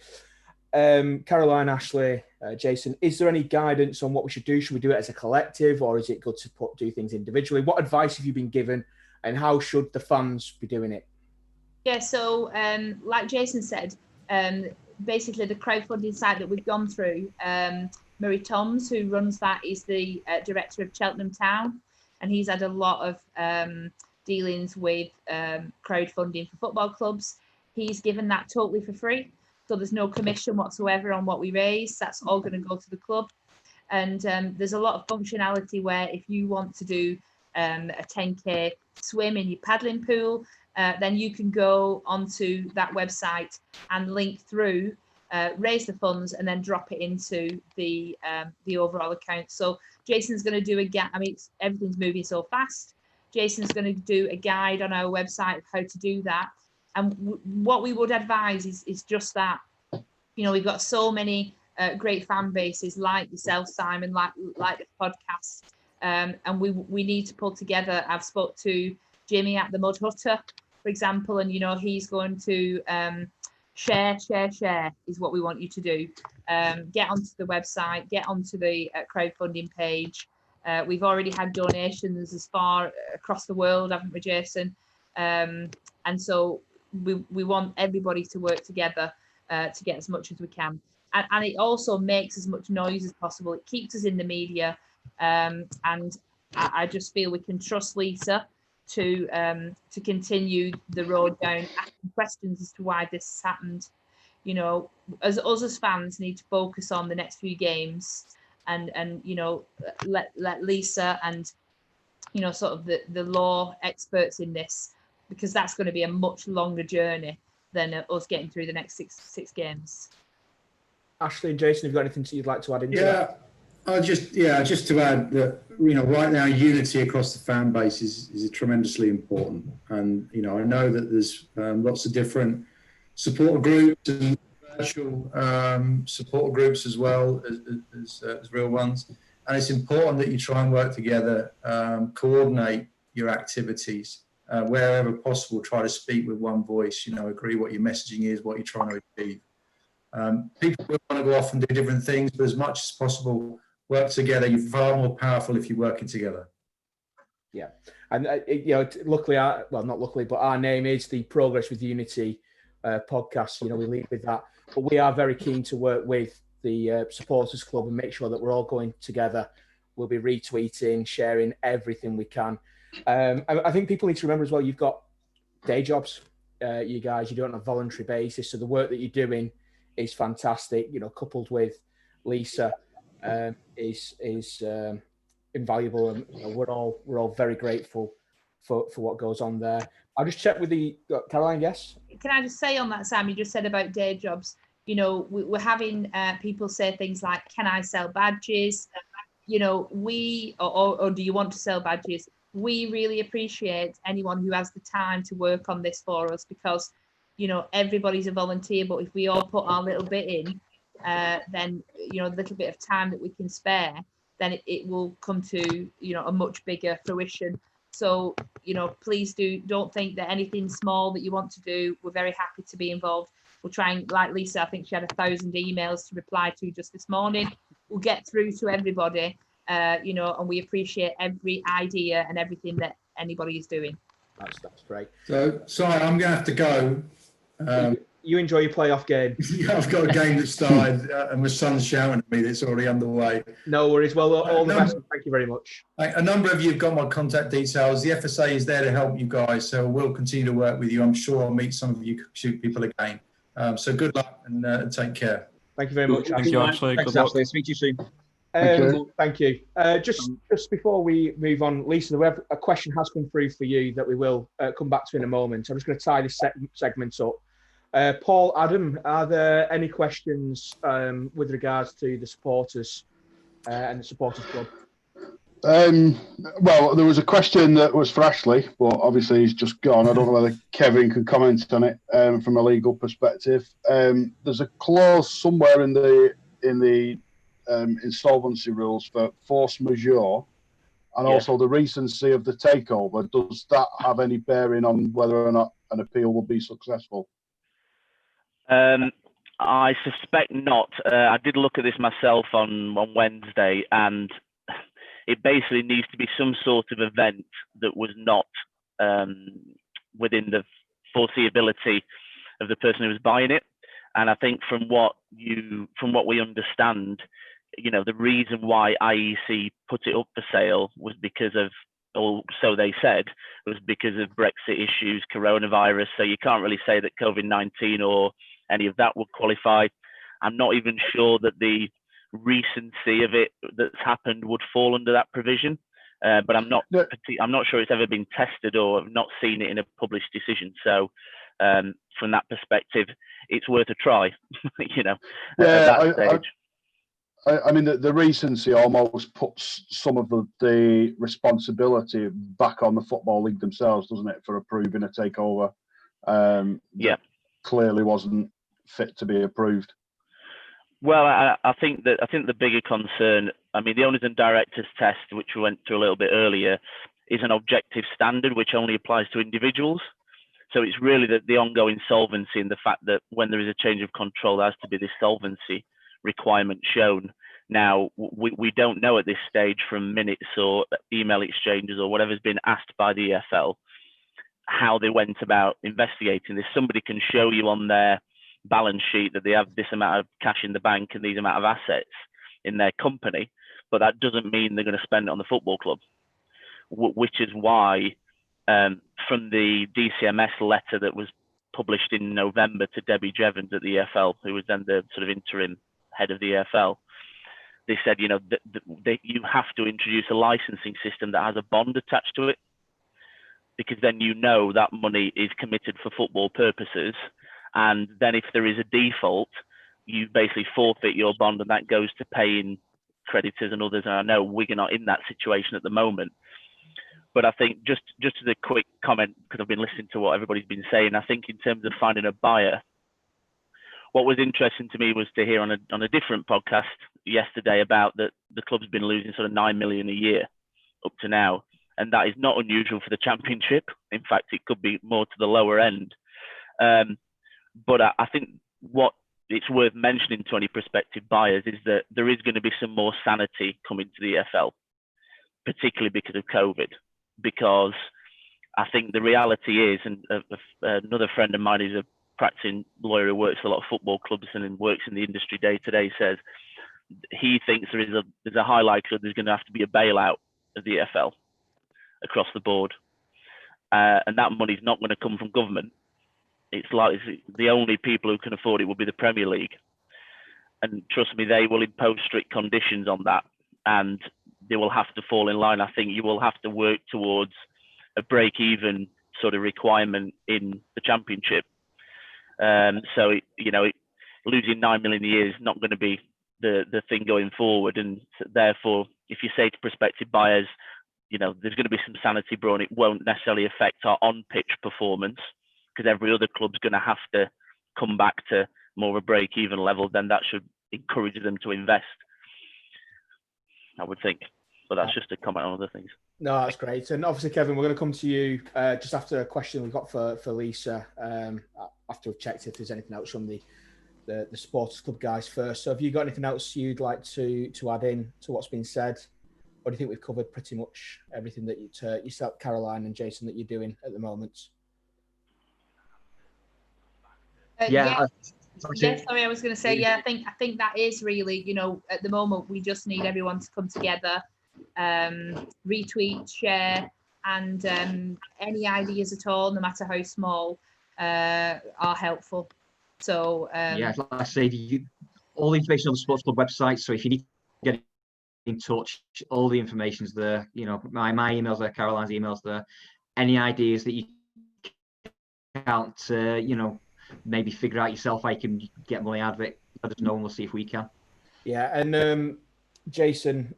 Caroline, Ashley, Jason, is there any guidance on what we should do? Should we do it as a collective, or is it good to do things individually? What advice have you been given, and how should the fans be doing it? Yeah, so like Jason said, basically the crowdfunding site that we've gone through, Murray Toms, who runs that, is the director of Cheltenham Town, and he's had a lot of dealings with crowdfunding for football clubs. He's given that totally for free. So there's no commission whatsoever on what we raise. That's all going to go to the club. And there's a lot of functionality where if you want to do a 10k swim in your paddling pool, then you can go onto that website and link through, raise the funds, and then drop it into the overall account. So Jason's going to do everything's moving so fast. Jason's going to do a guide on our website of how to do that. And what we would advise is just that. We've got so many great fan bases like yourself, Simon, like the podcast, and we need to pull together. I've spoke to Jimmy at the Mud Hutter, for example, and he's going to share is what we want you to do. Get onto the website, get onto the crowdfunding page. We've already had donations as far across the world, haven't we, Jason? And so we want everybody to work together to get as much as we can. And it also makes as much noise as possible. It keeps us in the media. And I just feel we can trust Lisa to continue the road down, asking questions as to why this has happened. You know, as us as fans need to focus on the next few games and you know, let Lisa and, you know, sort of the law experts in this, because that's going to be a much longer journey than us getting through the next six games. Ashley and Jason, have you got anything you'd like to add into that? Just to add that, you know, right now unity across the fan base is tremendously important, and you know, I know that there's lots of different supporter groups and virtual supporter groups as well as real ones, and it's important that you try and work together, coordinate your activities wherever possible. Try to speak with one voice. You know, agree what your messaging is, what you're trying to achieve. People will want to go off and do different things, but as much as possible, work together. You're far more powerful if you're working together. Yeah, and you know, luckily, well, not luckily, but our name is the Progress with Unity podcast. You know, we lead with that, but we are very keen to work with the supporters club and make sure that we're all going together. We'll be retweeting, sharing everything we can. I think people need to remember as well, you've got day jobs, you guys. You do it on a voluntary basis, so the work that you're doing is fantastic. You know, coupled with Lisa, is invaluable, and you know, we're all very grateful for what goes on there. I'll just check with the Caroline. Yes. Can I just say on that, Sam? You just said about day jobs. You know, we're having people say things like, "Can I sell badges?" You know, or do you want to sell badges? We really appreciate anyone who has the time to work on this for us, because, you know, everybody's a volunteer, but if we all put our little bit in, then, you know, the little bit of time that we can spare, then it will come to, you know, a much bigger fruition. So, you know, please don't think that anything small that you want to do, we're very happy to be involved. We'll try and, like Lisa, I think she had 1,000 emails to reply to just this morning. We'll get through to everybody, you know, and we appreciate every idea and everything that anybody is doing. That's great. So, sorry, I'm going to have to go. You enjoy your playoff game. Yeah, I've got a game that started and my son's shouting at me that's already underway. No worries. Well, all the best. Thank you very much. A number of you have got my contact details. The FSA is there to help you guys, so we'll continue to work with you. I'm sure I'll meet some of you people again. So good luck and take care. Thank you very much. Thank you, Ashley. Thanks, Ashley. Speak to you soon. Thank you. Just before we move on, Lisa, a question has come through for you that we will come back to in a moment. I'm just going to tie this segment up. Paul, Adam, are there any questions with regards to the supporters and the supporters club? Well, there was a question that was for Ashley, but obviously he's just gone. I don't know whether Kevin can comment on it from a legal perspective. There's a clause somewhere in the insolvency rules for force majeure, and also the recency of the takeover. Does that have any bearing on whether or not an appeal will be successful? I suspect not. I did look at this myself on Wednesday, and it basically needs to be some sort of event that was not within the foreseeability of the person who was buying it. And I think from what we understand, you know, the reason why IEC put it up for sale was because of, or so they said, was because of Brexit issues, coronavirus. So you can't really say that COVID-19 or any of that would qualify. I'm not even sure that the recency of it that's happened would fall under that provision. But I'm not sure it's ever been tested, or I've not seen it in a published decision. So from that perspective, it's worth a try. You know, at that stage. I mean, the recency almost puts some of the responsibility back on the Football League themselves, doesn't it, for approving a takeover? Clearly wasn't fit to be approved. Well, I think the bigger concern, I mean, the owners and directors test, which we went through a little bit earlier, is an objective standard which only applies to individuals. So it's really the ongoing solvency and the fact that when there is a change of control, there has to be this solvency requirement shown. Now, we don't know at this stage from minutes or email exchanges or whatever's been asked by the EFL how they went about investigating this. Somebody can show you on their balance sheet that they have this amount of cash in the bank and these amount of assets in their company, but that doesn't mean they're going to spend it on the football club, which is why from the DCMS letter that was published in November to Debbie Jevons at the EFL, who was then the sort of interim head of the EFL, they said, you know, that you have to introduce a licensing system that has a bond attached to it, because then you know that money is committed for football purposes. And then if there is a default, you basically forfeit your bond, and that goes to paying creditors and others. And I know we're not in that situation at the moment. But I think just as a quick comment, because I've been listening to what everybody's been saying, I think in terms of finding a buyer, what was interesting to me was to hear on a different podcast yesterday about that the club's been losing sort of 9 million a year up to now. And that is not unusual for the Championship. In fact, it could be more to the lower end. But I think what it's worth mentioning to any prospective buyers is that there is going to be some more sanity coming to the EFL, particularly because of COVID. Because I think the reality is, and another friend of mine who's a practicing lawyer who works for a lot of football clubs and works in the industry day to day, says he thinks there's a high likelihood there's going to have to be a bailout of the EFL across the board, and that money's not going to come from government. It's like the only people who can afford it will be the Premier League, and trust me, they will impose strict conditions on that, and they will have to fall in line. I think you will have to work towards a break-even sort of requirement in the Championship. So losing 9 million a year is not going to be the thing going forward, and therefore, if you say to prospective buyers, you know, there's going to be some sanity brought, it won't necessarily affect our on-pitch performance, because every other club's going to have to come back to more of a break-even level, then that should encourage them to invest, I would think. But that's just a comment on other things. No, that's great. And obviously, Kevin, we're going to come to you just after a question we've got for Lisa, after we've checked if there's anything else from the Supporters Club guys first. So have you got anything else you'd like to add in to what's been said? Or do you think we've covered pretty much everything that yourself, Caroline and Jason, that you're doing at the moment? Sorry, I was going to say, I think that is really, you know, at the moment we just need everyone to come together, retweet, share, and any ideas at all, no matter how small, are helpful. So like I say, all the information on the Sports Club website. So if you need to get in touch, all the information's there. You know, my emails there, Caroline's emails there. Any ideas that you can't, maybe figure out yourself how you can get money out of it, let us know and we'll see if we can. Yeah, and Jason,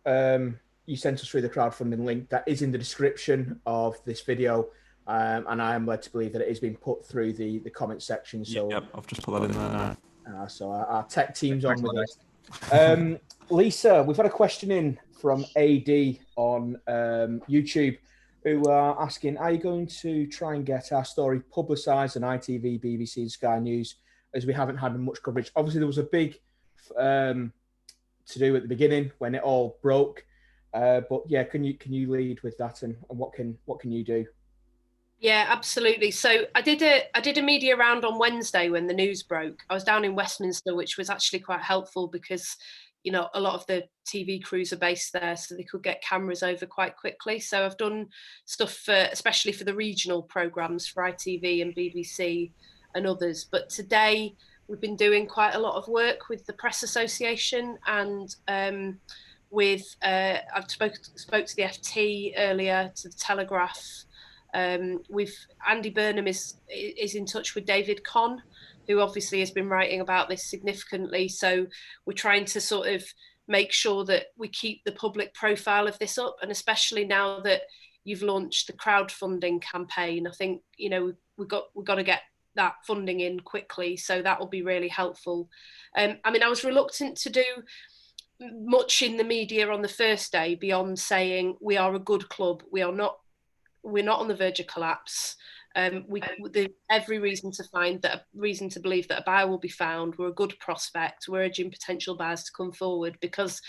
you sent us through the crowdfunding link that is in the description of this video, and I am led to believe that it is being put through the comment section. So yep, I've just put that in there now. So our tech team's on with it. Lisa, we've had a question in from AD on YouTube, who are asking, are you going to try and get our story publicised on ITV, BBC and Sky News, as we haven't had much coverage? Obviously, there was a big to do at the beginning when it all broke. But yeah, can you lead with that, and what can you do? Yeah, absolutely. So I did a media round on Wednesday when the news broke. I was down in Westminster, which was actually quite helpful because, you know, a lot of the TV crews are based there, so they could get cameras over quite quickly. So I've done stuff especially for the regional programmes for ITV and BBC and others. But today we've been doing quite a lot of work with the Press Association and I've spoke to the FT earlier, to the Telegraph. Andy Burnham is in touch with David Conn, who obviously has been writing about this significantly. So we're trying to sort of make sure that we keep the public profile of this up, and especially now that you've launched the crowdfunding campaign, I think, you know, we've got to get that funding in quickly. So that will be really helpful. I mean, I was reluctant to do much in the media on the first day beyond saying we are a good club. We're not on the verge of collapse. There's every reason to believe that a buyer will be found. We're a good prospect. We're urging potential buyers to come forward, because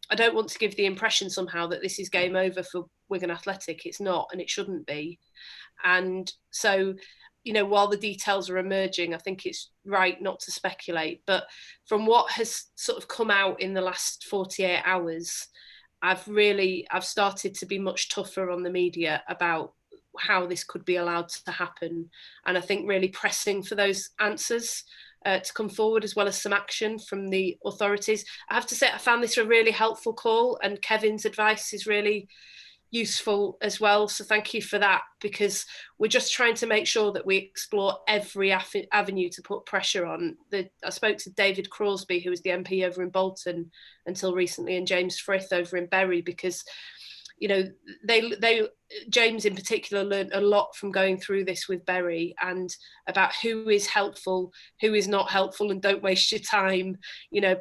I don't want to give the impression somehow that this is game over for Wigan Athletic. It's not, and it shouldn't be. And so while the details are emerging, I think it's right not to speculate. But from what has sort of come out in the last 48 hours, I've started to be much tougher on the media about how this could be allowed to happen. And I think really pressing for those answers to come forward, as well as some action from the authorities. I have to say, I found this a really helpful call, and Kevin's advice is really useful as well. So thank you for that, because we're just trying to make sure that we explore every avenue to put pressure on. I spoke to David Crosby, who was the MP over in Bolton until recently, and James Frith over in Bury, because James in particular learned a lot from going through this with Bury, and about who is helpful, who is not helpful, and don't waste your time,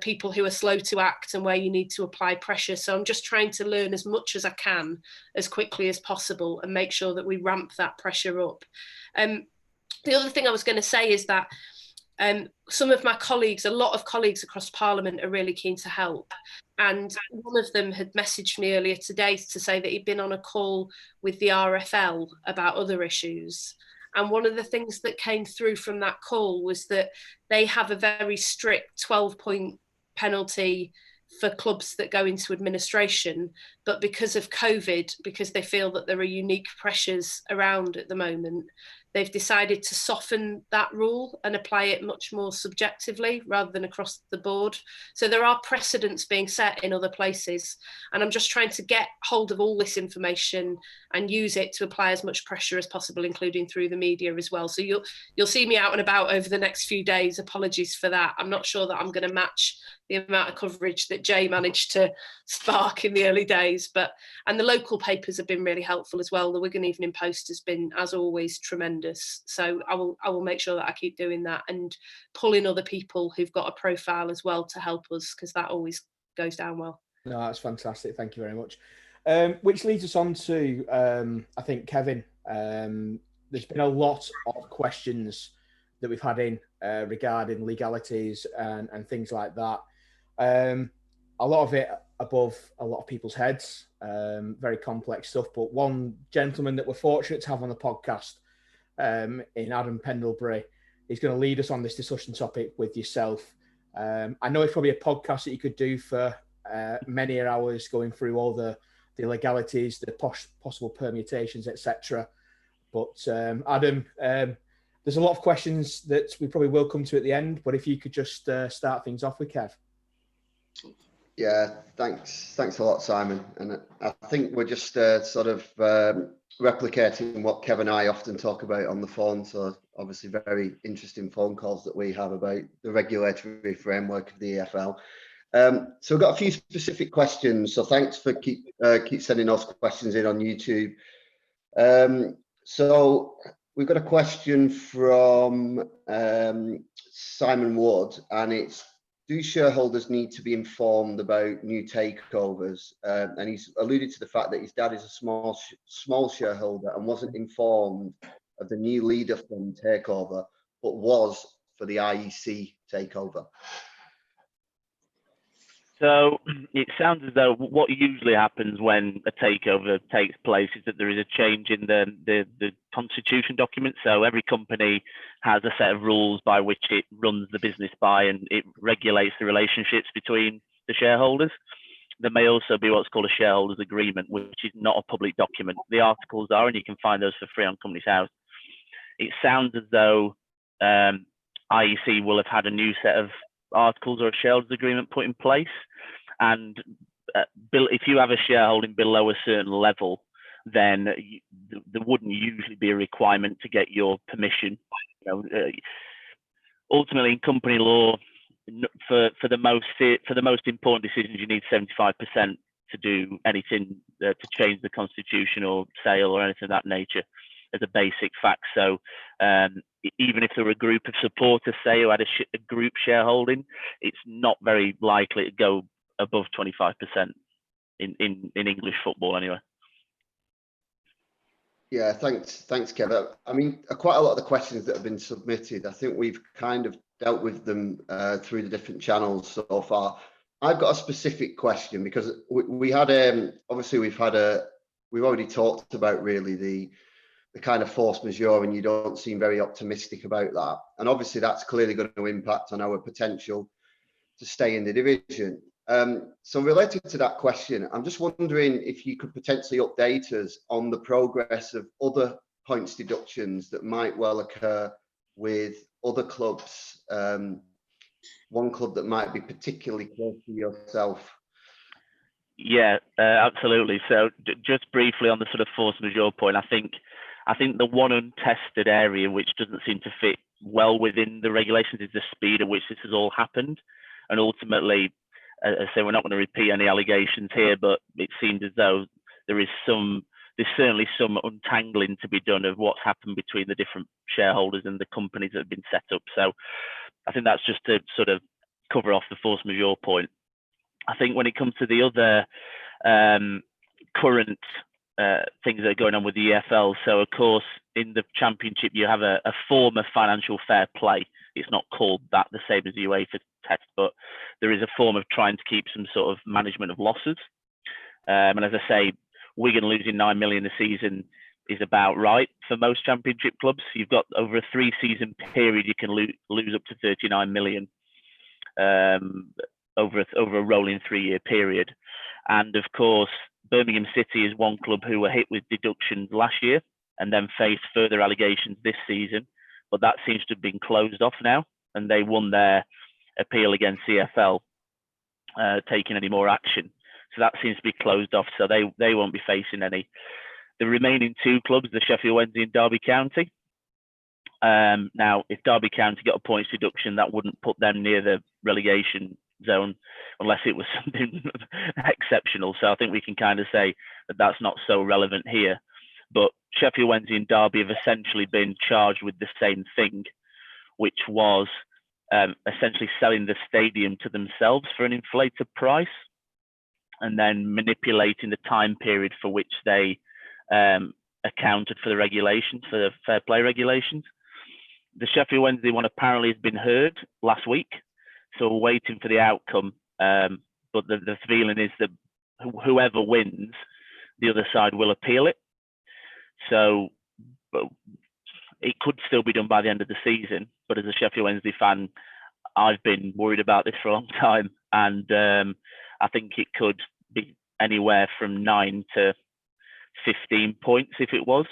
people who are slow to act and where you need to apply pressure. So I'm just trying to learn as much as I can as quickly as possible and make sure that we ramp that pressure up. The other thing I was going to say is that some of my colleagues, a lot of colleagues across Parliament, are really keen to help. And one of them had messaged me earlier today to say that he'd been on a call with the RFL about other issues. And one of the things that came through from that call was that they have a very strict 12-point penalty for clubs that go into administration. But because of COVID, because they feel that there are unique pressures around at the moment, they've decided to soften that rule and apply it much more subjectively rather than across the board. So there are precedents being set in other places. And I'm just trying to get hold of all this information and use it to apply as much pressure as possible, including through the media as well. So you'll see me out and about over the next few days. Apologies for that. I'm not sure that I'm going to match the amount of coverage that Jay managed to spark in the early days, and the local papers have been really helpful as well. The Wigan Evening Post has been, as always, tremendous. So I will make sure that I keep doing that and pull in other people who've got a profile as well to help us, because that always goes down well. No, that's fantastic. Thank you very much. Which leads us on to, I think, Kevin. There's been a lot of questions that we've had in regarding legalities and things like that. A lot of it above a lot of people's heads, very complex stuff. But one gentleman that we're fortunate to have on the podcast, in Adam Pendlebury, is going to lead us on this discussion topic with yourself. I know it's probably a podcast that you could do for many hours, going through all the legalities, the possible permutations, etc. But Adam, there's a lot of questions that we probably will come to at the end. But if you could just start things off with Kev. Yeah, thanks a lot, Simon. And I think we're just sort of replicating what Kev and I often talk about on the phone. So obviously very interesting phone calls that we have about the regulatory framework of the EFL. So we've got a few specific questions. So thanks for keep sending those questions in on YouTube. So we've got a question from Simon Wood, and it's, do shareholders need to be informed about new takeovers? And he's alluded to the fact that his dad is a small shareholder and wasn't informed of the new leader fund takeover, but was for the IEC takeover. So it sounds as though what usually happens when a takeover takes place is that there is a change in the constitution document. So every company has a set of rules by which it runs the business by, and it regulates the relationships between the shareholders. There may also be what's called a shareholders agreement, which is not a public document. The articles are, and you can find those for free on Companies House. It sounds as though IEC will have had a new set of articles or a shareholders agreement put in place. And if you have a shareholding below a certain level, then there wouldn't usually be a requirement to get your permission. Ultimately, in company law, for the most important decisions, you need 75% to do anything to change the constitution or sale or anything of that nature, as a basic fact. So even if there were a group of supporters, say, who had a group shareholding, it's not very likely to go above 25% in English football anyway. Yeah, thanks, Kevin. I mean, quite a lot of the questions that have been submitted, I think we've kind of dealt with them through the different channels so far. I've got a specific question because we had obviously we've already talked about really the kind of force majeure, and you don't seem very optimistic about that. And obviously that's clearly going to impact on our potential to stay in the division. So related to that question, I'm just wondering if you could potentially update us on the progress of other points deductions that might well occur with other clubs. One club that might be particularly close to yourself. Yeah, absolutely. So just briefly on the sort of force majeure point, I think the one untested area which doesn't seem to fit well within the regulations is the speed at which this has all happened. And ultimately, as I say, we're not going to repeat any allegations here, but it seemed as though there's certainly some untangling to be done of what's happened between the different shareholders and the companies that have been set up. So I think that's just to sort of cover off the force majeure point. I think when it comes to the other current things that are going on with the EFL, so of course in the Championship you have a form of financial fair play. It's not called that the same as the UEFA test, but there is a form of trying to keep some sort of management of losses. And as I say, Wigan losing 9 million a season is about right for most Championship clubs. You've got over a 3-season period, you can lose up to 39 million over a rolling 3-year period. And of course, Birmingham City is one club who were hit with deductions last year and then faced further allegations this season, but that seems to have been closed off now, and they won their appeal against CFL, taking any more action. So that seems to be closed off, so they won't be facing any. The remaining two clubs, the Sheffield Wednesday and Derby County. Now, if Derby County got a points deduction, that wouldn't put them near the relegation zone unless it was something exceptional. So I think we can kind of say that that's not so relevant here. But Sheffield Wednesday and Derby have essentially been charged with the same thing, which was essentially selling the stadium to themselves for an inflated price and then manipulating the time period for which they accounted for the regulations, for the fair play regulations. The Sheffield Wednesday one apparently has been heard last week, so we're waiting for the outcome. But the feeling is that whoever wins, the other side will appeal it. So it could still be done by the end of the season. But as a Sheffield Wednesday fan, I've been worried about this for a long time, and I think it could be anywhere from 9 to 15 points if it was,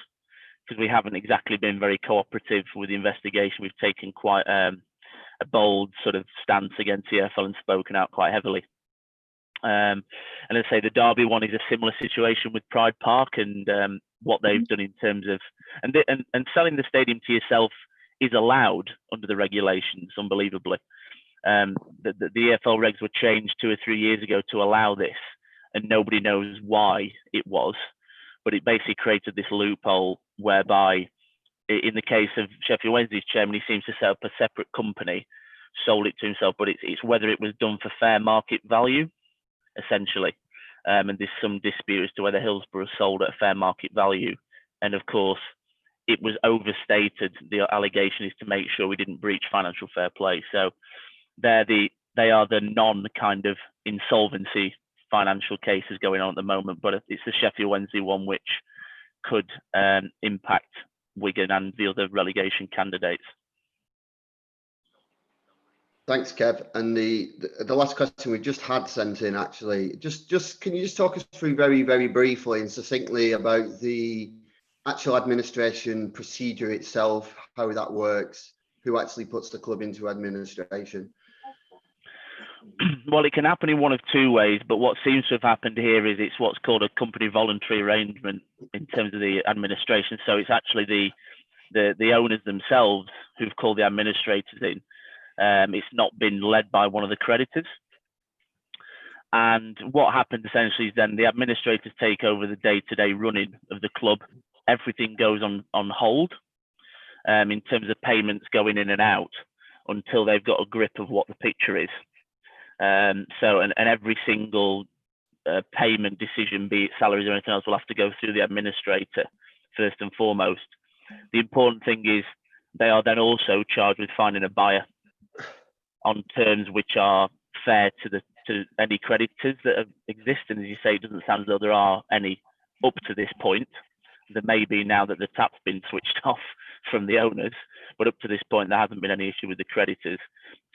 because we haven't exactly been very cooperative with the investigation. We've taken quite a bold sort of stance against the EFL and spoken out quite heavily. And as I say, the Derby one is a similar situation with Pride Park and what they've done in terms of and selling the stadium to yourself is allowed under the regulations, unbelievably. The EFL regs were changed 2 or 3 years ago to allow this, and nobody knows why it was, but it basically created this loophole whereby, in the case of Sheffield Wednesday's chairman, he seems to set up a separate company, sold it to himself, but it's whether it was done for fair market value, essentially. And there's some dispute as to whether Hillsborough sold at a fair market value. And of course, it was overstated. The allegation is to make sure we didn't breach financial fair play. So they are the non kind of insolvency financial cases going on at the moment, but it's the Sheffield Wednesday one which could impact Wigan and the other relegation candidates. Thanks, Kev. And the last question we just had sent in, actually, just can you just talk us through very, very briefly and succinctly about the actual administration procedure itself, how that works, who actually puts the club into administration? Well, it can happen in one of two ways, but what seems to have happened here is it's what's called a company voluntary arrangement in terms of the administration. So it's actually the owners themselves who've called the administrators in. It's not been led by one of the creditors. And what happens essentially is then the administrators take over the day-to-day running of the club. Everything goes on hold in terms of payments going in and out until they've got a grip of what the picture is. So every single payment decision, be it salaries or anything else, will have to go through the administrator first and foremost. The important thing is they are then also charged with finding a buyer on terms which are fair to any creditors that exist. And as you say, it doesn't sound as though there are any up to this point. There may be now that the tap's been switched off from the owners, but up to this point there hasn't been any issue with the creditors.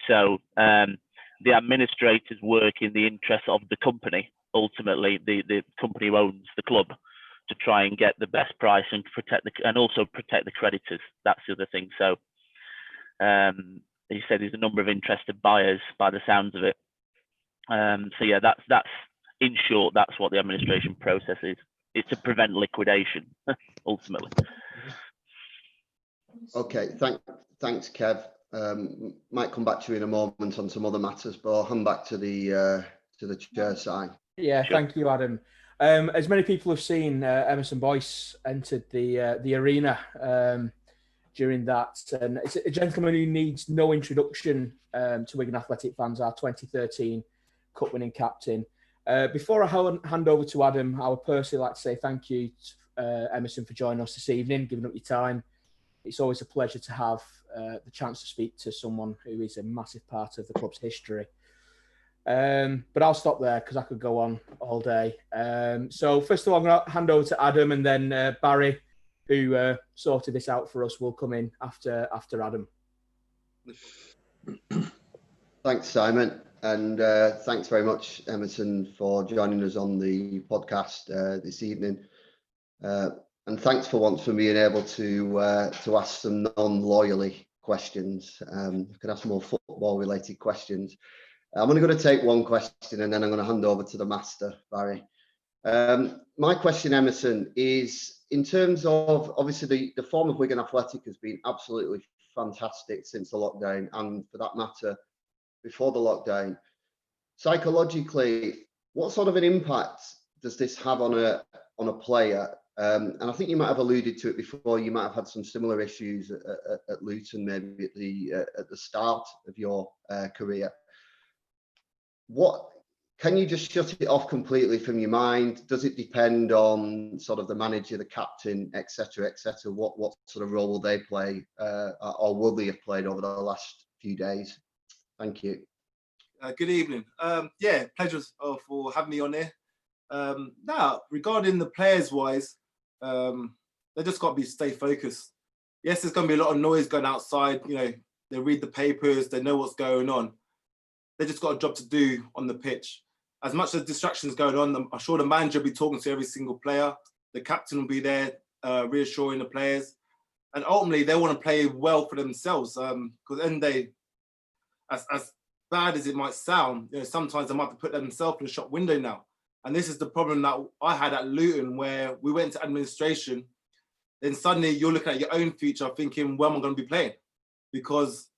So the administrators work in the interest of the company, ultimately the company who owns the club, to try and get the best price and also protect the creditors. That's the other thing. So he said there's a number of interested buyers by the sounds of it. So yeah, that's in short, that's what the administration process is. It's to prevent liquidation, ultimately. Okay, thanks, Kev. Might come back to you in a moment on some other matters, but I'll hand back to the chair side. Yeah, sure. Thank you, Adam. As many people have seen, Emerson Boyce entered the arena during that, and it's a gentleman who needs no introduction to Wigan Athletic fans. Our 2013 Cup-winning captain. Before I hand over to Adam, I would personally like to say thank you, Emerson, for joining us this evening, giving up your time. It's always a pleasure to have the chance to speak to someone who is a massive part of the club's history. But I'll stop there because I could go on all day. So first of all, I'm going to hand over to Adam, and then Barry, who sorted this out for us, will come in after Adam. Thanks, Simon. And thanks very much, Emerson, for joining us on the podcast this evening. And thanks for once for being able to ask some non-lawyerly questions. I can ask more football-related questions. I'm only going to take one question, and then I'm going to hand over to the master, Barry. My question, Emerson, is in terms of, obviously, the form of Wigan Athletic has been absolutely fantastic since the lockdown, and for that matter, before the lockdown. Psychologically, what sort of an impact does this have on a player? And I think you might have alluded to it before. You might have had some similar issues at Luton, maybe at the start of your career. What can you just shut it off completely from your mind? Does it depend on sort of the manager, the captain, etc., etc.? What sort of role will they play, or will they have played over the last few days? Thank you. Good evening. Yeah, pleasure for having me on here. Now, regarding the players wise, they just got to stay focused. Yes, there's going to be a lot of noise going outside. You know, they read the papers, they know what's going on. They just got a job to do on the pitch. As much as distractions going on, I'm sure the manager will be talking to every single player. The captain will be there reassuring the players. And ultimately, they want to play well for themselves. Because at the end of the day, as bad as it might sound, you know, sometimes they might have to put themselves in the shop window now. And this is the problem that I had at Luton, where we went to administration. Then suddenly you're looking at your own future thinking, where am I going to be playing? Because,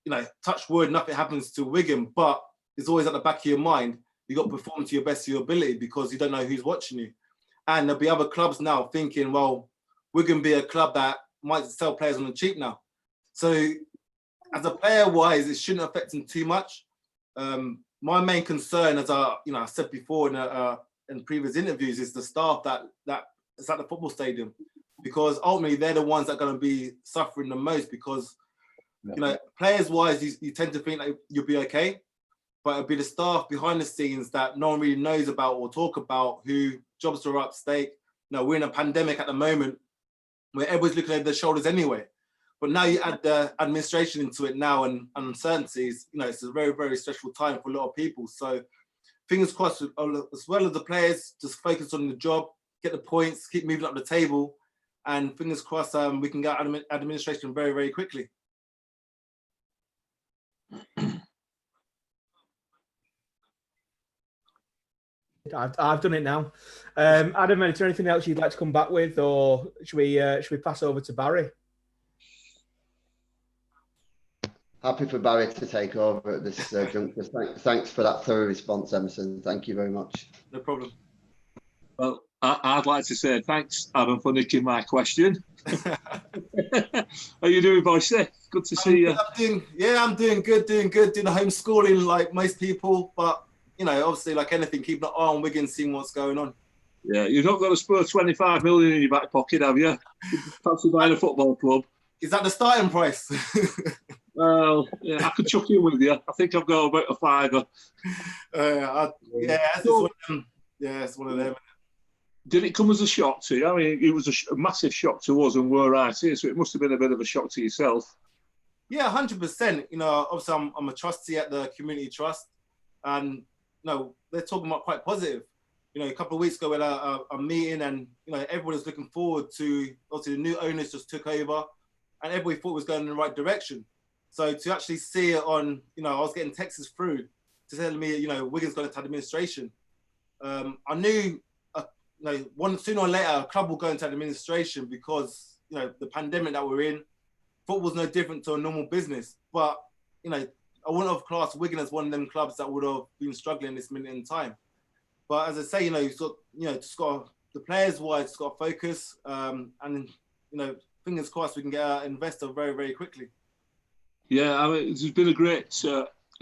you know, touch wood, nothing happens to Wigan, but it's always at the back of your mind. You got to perform to your best of your ability because you don't know who's watching you. And there'll be other clubs now thinking, well, Wigan be a club that might sell players on the cheap now. So as a player-wise, it shouldn't affect them too much. My main concern, as I said before in previous interviews, is the staff that is at the football stadium, because ultimately they're the ones that are going to be suffering the most. Because you know, players-wise, you tend to think that you'll be okay, but it'll be the staff behind the scenes that no one really knows about or talk about, who jobs are at stake. You know, we're in a pandemic at the moment where everyone's looking over their shoulders anyway. But now you add the administration into it now and uncertainties, you know, it's a very, very stressful time for a lot of people. So fingers crossed, as well as the players, just focus on the job, get the points, keep moving up the table, and fingers crossed we can get administration very, very quickly. I've done it now. Adam, is there anything else you'd like to come back with, or should we pass over to Barry? Happy for Barry to take over at this juncture. Thanks for that thorough response, Emerson. Thank you very much. No problem. Well, I'd like to say thanks, Adam, for nicking my question. How are you doing, Boyce? Good to see you. I'm doing good, doing the homeschooling like most people, but you know, obviously, like anything, keeping an eye on Wigan, seeing what's going on. Yeah, you've not got to spur 25 million in your back pocket, have you? Fancy buying a football club. Is that the starting price? Well, yeah, I could chuck in with you. I think I've got about a $5. It's one of them. Yeah, it's one of them. Did it come as a shock to you? I mean, it was a massive shock to us, and we're right here, so it must have been a bit of a shock to yourself. Yeah, 100%. You know, obviously I'm a trustee at the community trust, and you know, they're talking about quite positive. You know, a couple of weeks ago we had a meeting, and you know, everybody was looking forward to, obviously the new owners just took over, and everybody thought it was going in the right direction. So to actually see it on, you know, I was getting texts through to tell me, you know, Wigan's going into administration. I knew, you know, sooner or later, a club will go into administration because, you know, the pandemic that we're in, football's no different to a normal business. But, you know, I wouldn't have classed Wigan as one of them clubs that would have been struggling this minute in time. But as I say, you know, just got the players wise, just got to focus, and you know, fingers crossed we can get an investor very, very quickly. Yeah, I mean, there's been a great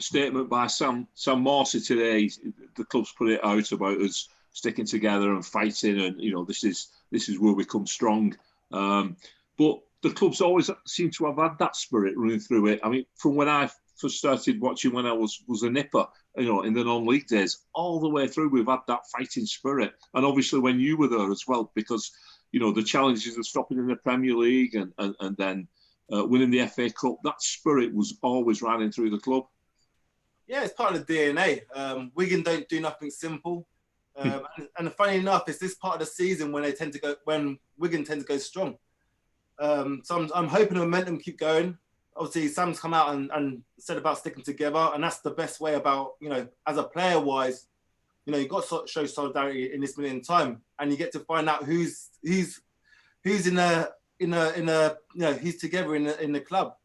statement by Sam Morsey today. The club's put it out about us sticking together and fighting, and you know, this is where we come strong. But the club's always seem to have had that spirit running through it. I mean, from when I first started watching when I was a nipper, you know, in the non-league days, all the way through, we've had that fighting spirit. And obviously when you were there as well, because, you know, the challenges of stopping in the Premier League and then winning the FA Cup, that spirit was always running through the club. Yeah, it's part of the DNA. Wigan don't do nothing simple. And funny enough, it's this part of the season when Wigan tend to go strong. So I'm hoping the momentum keep going. Obviously, Sam's come out and said about sticking together, and that's the best way about, you know, as a player wise, you know, you've got to show solidarity in this minute in time, and you get to find out who's in a you know, who's together in the club.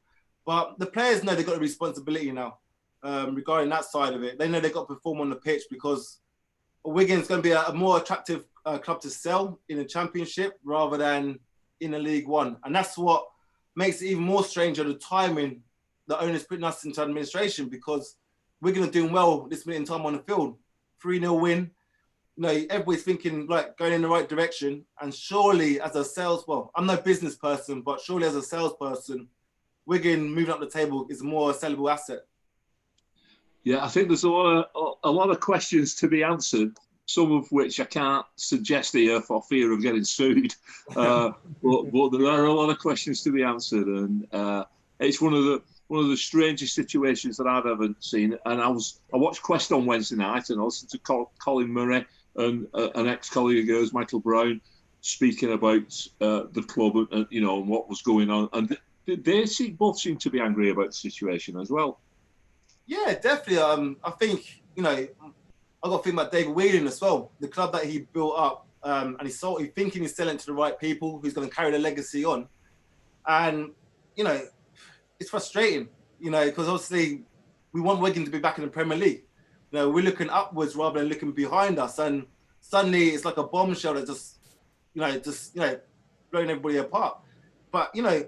But the players know they've got a responsibility now regarding that side of it. They know they've got to perform on the pitch because Wigan's going to be a more attractive club to sell in the Championship rather than in the League One, and that's what makes it even more stranger, the timing the owners putting us into administration, because we're going to do well this minute in time on the field. 3-0 win. You know, everybody's thinking like going in the right direction. And surely as a I'm no business person, but surely as a salesperson, Wigan moving up the table is a more sellable asset. Yeah, I think there's a lot of questions to be answered, some of which I can't suggest here for fear of getting sued. But there are a lot of questions to be answered, and it's one of the strangest situations that I've ever seen. And I watched Quest on Wednesday night, and I listened to Colin Murray and an ex-colleague of yours, Michael Brown, speaking about the club and you know, and what was going on, and they both seem to be angry about the situation as well. Yeah, definitely. I think, you know, I got to think about David Whelan as well, the club that he built up, and he's thinking he's selling to the right people who's going to carry the legacy on. And, you know, it's frustrating, you know, because obviously we want Wigan to be back in the Premier League. You know, we're looking upwards rather than looking behind us. And suddenly it's like a bombshell that just blowing everybody apart. But, you know,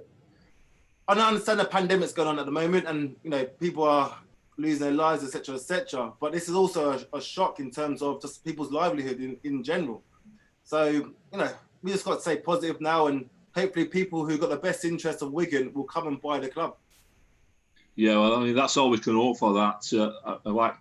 I understand the pandemic's going on at the moment, and, you know, people are losing their lives, etc., etc. But this is also a shock in terms of just people's livelihood in general. So, you know, we just got to stay positive now, and hopefully people who got the best interest of Wigan will come and buy the club. Yeah, well, I mean, that's all we can hope for that. Like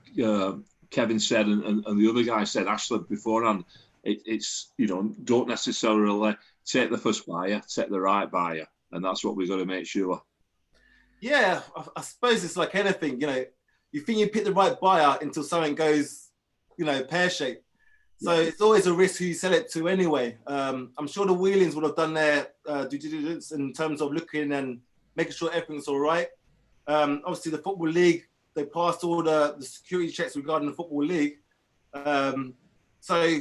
Kevin said, and the other guy said, Ashley, beforehand, it's, you know, don't necessarily take the first buyer, take the right buyer. And that's what we've got to make sure. Yeah, I suppose it's like anything, you know, you think you pick the right buyer until something goes, you know, pear-shaped. So it's always a risk who you sell it to anyway. I'm sure the Wheelings would have done their due diligence in terms of looking and making sure everything's all right. Obviously, the Football League, they passed all the security checks regarding the Football League. So,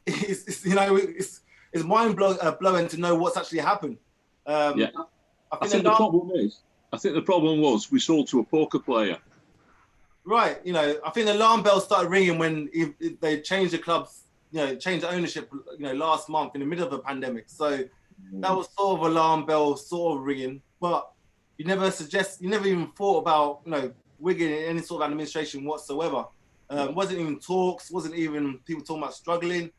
it's you know, it's mind-blowing to know what's actually happened. I think the problem was we sold to a poker player. Right, you know, I think the alarm bells started ringing when they changed the clubs, you know, changed the ownership, you know, last month in the middle of a pandemic. So that was sort of alarm bells sort of ringing, but you never even thought about, you know, Wigan in any sort of administration whatsoever. Wasn't even talks, wasn't even people talking about struggling.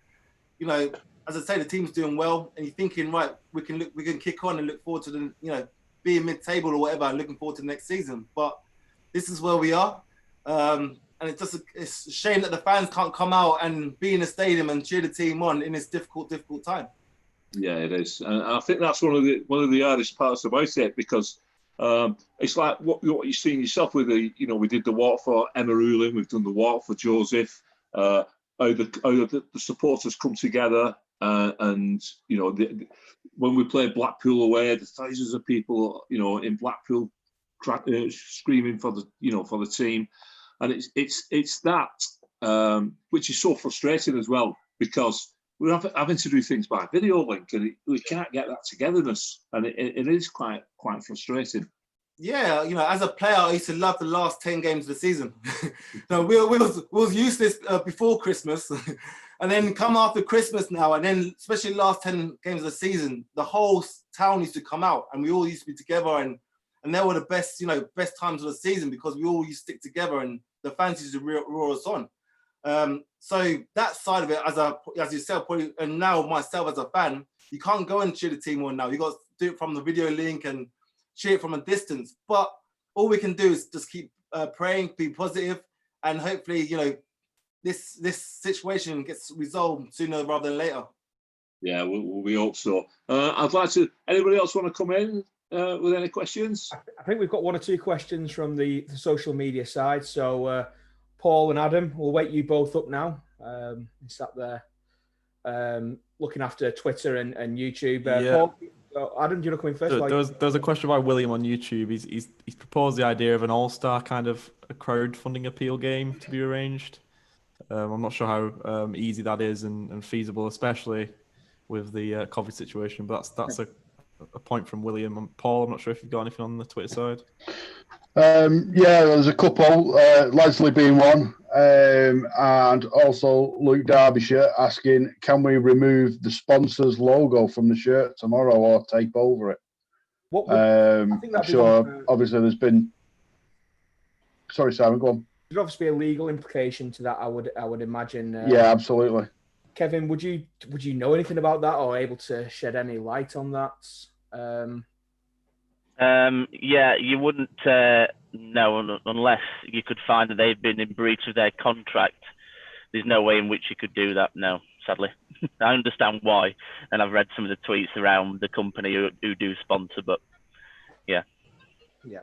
You know, as I say, the team's doing well, and you're thinking, right, we can kick on and look forward to the, you know, being mid-table or whatever, and looking forward to the next season. But this is where we are. and it's a shame that the fans can't come out and be in the stadium and cheer the team on in this difficult time. Yeah, it is, and I think that's one of the hardest parts about it, because it's like what you're seeing yourself with the, we did the walk for Emma Rulin, we've done the walk for Joseph, how the supporters come together, and when we played Blackpool away, the thousands of people, in Blackpool screaming for the team, and it's that which is so frustrating as well, because we're having to do things by video link, and we can't get that togetherness, and it is quite frustrating. Yeah, as a player, I used to love the last 10 games of the season. We was used to this before Christmas, and then come after Christmas now, and then especially the last 10 games of the season, the whole town used to come out, and we all used to be together, and they were the best, best times of the season, because we all used to stick together, and the fans used to roar us on. So that side of it, as you said, probably, and now myself as a fan, you can't go and cheer the team on now. You got to do it from the video link and cheer it from a distance. But all we can do is just keep praying, be positive, and hopefully, this situation gets resolved sooner rather than later. Yeah, we hope so. I'd like to. Anybody else want to come in with any questions? I think we've got one or two questions from the social media side. So. Paul and Adam, we'll wake you both up now. Sat there looking after Twitter and YouTube. Yeah. Paul, Adam, do you want to come in first? There's a question by William on YouTube. He's proposed the idea of an all-star kind of a crowdfunding appeal game to be arranged. I'm not sure how easy that is and feasible, especially with the COVID situation. But that's a point from William. And Paul, I'm not sure if you've got anything on the Twitter side. Yeah, there's a couple, Leslie being one, and also Luke Derbyshire asking, can we remove the sponsor's logo from the shirt tomorrow or tape over it? I'm sure, obviously, there's been... Sorry, Simon, go on. There's obviously a legal implication to that, I would imagine. Yeah, absolutely. Kevin, would you know anything about that, or able to shed any light on that? Yeah, you wouldn't know unless you could find that they've been in breach of their contract. There's no way in which you could do that, no, sadly. I understand why, and I've read some of the tweets around the company who do sponsor, but yeah. Yeah.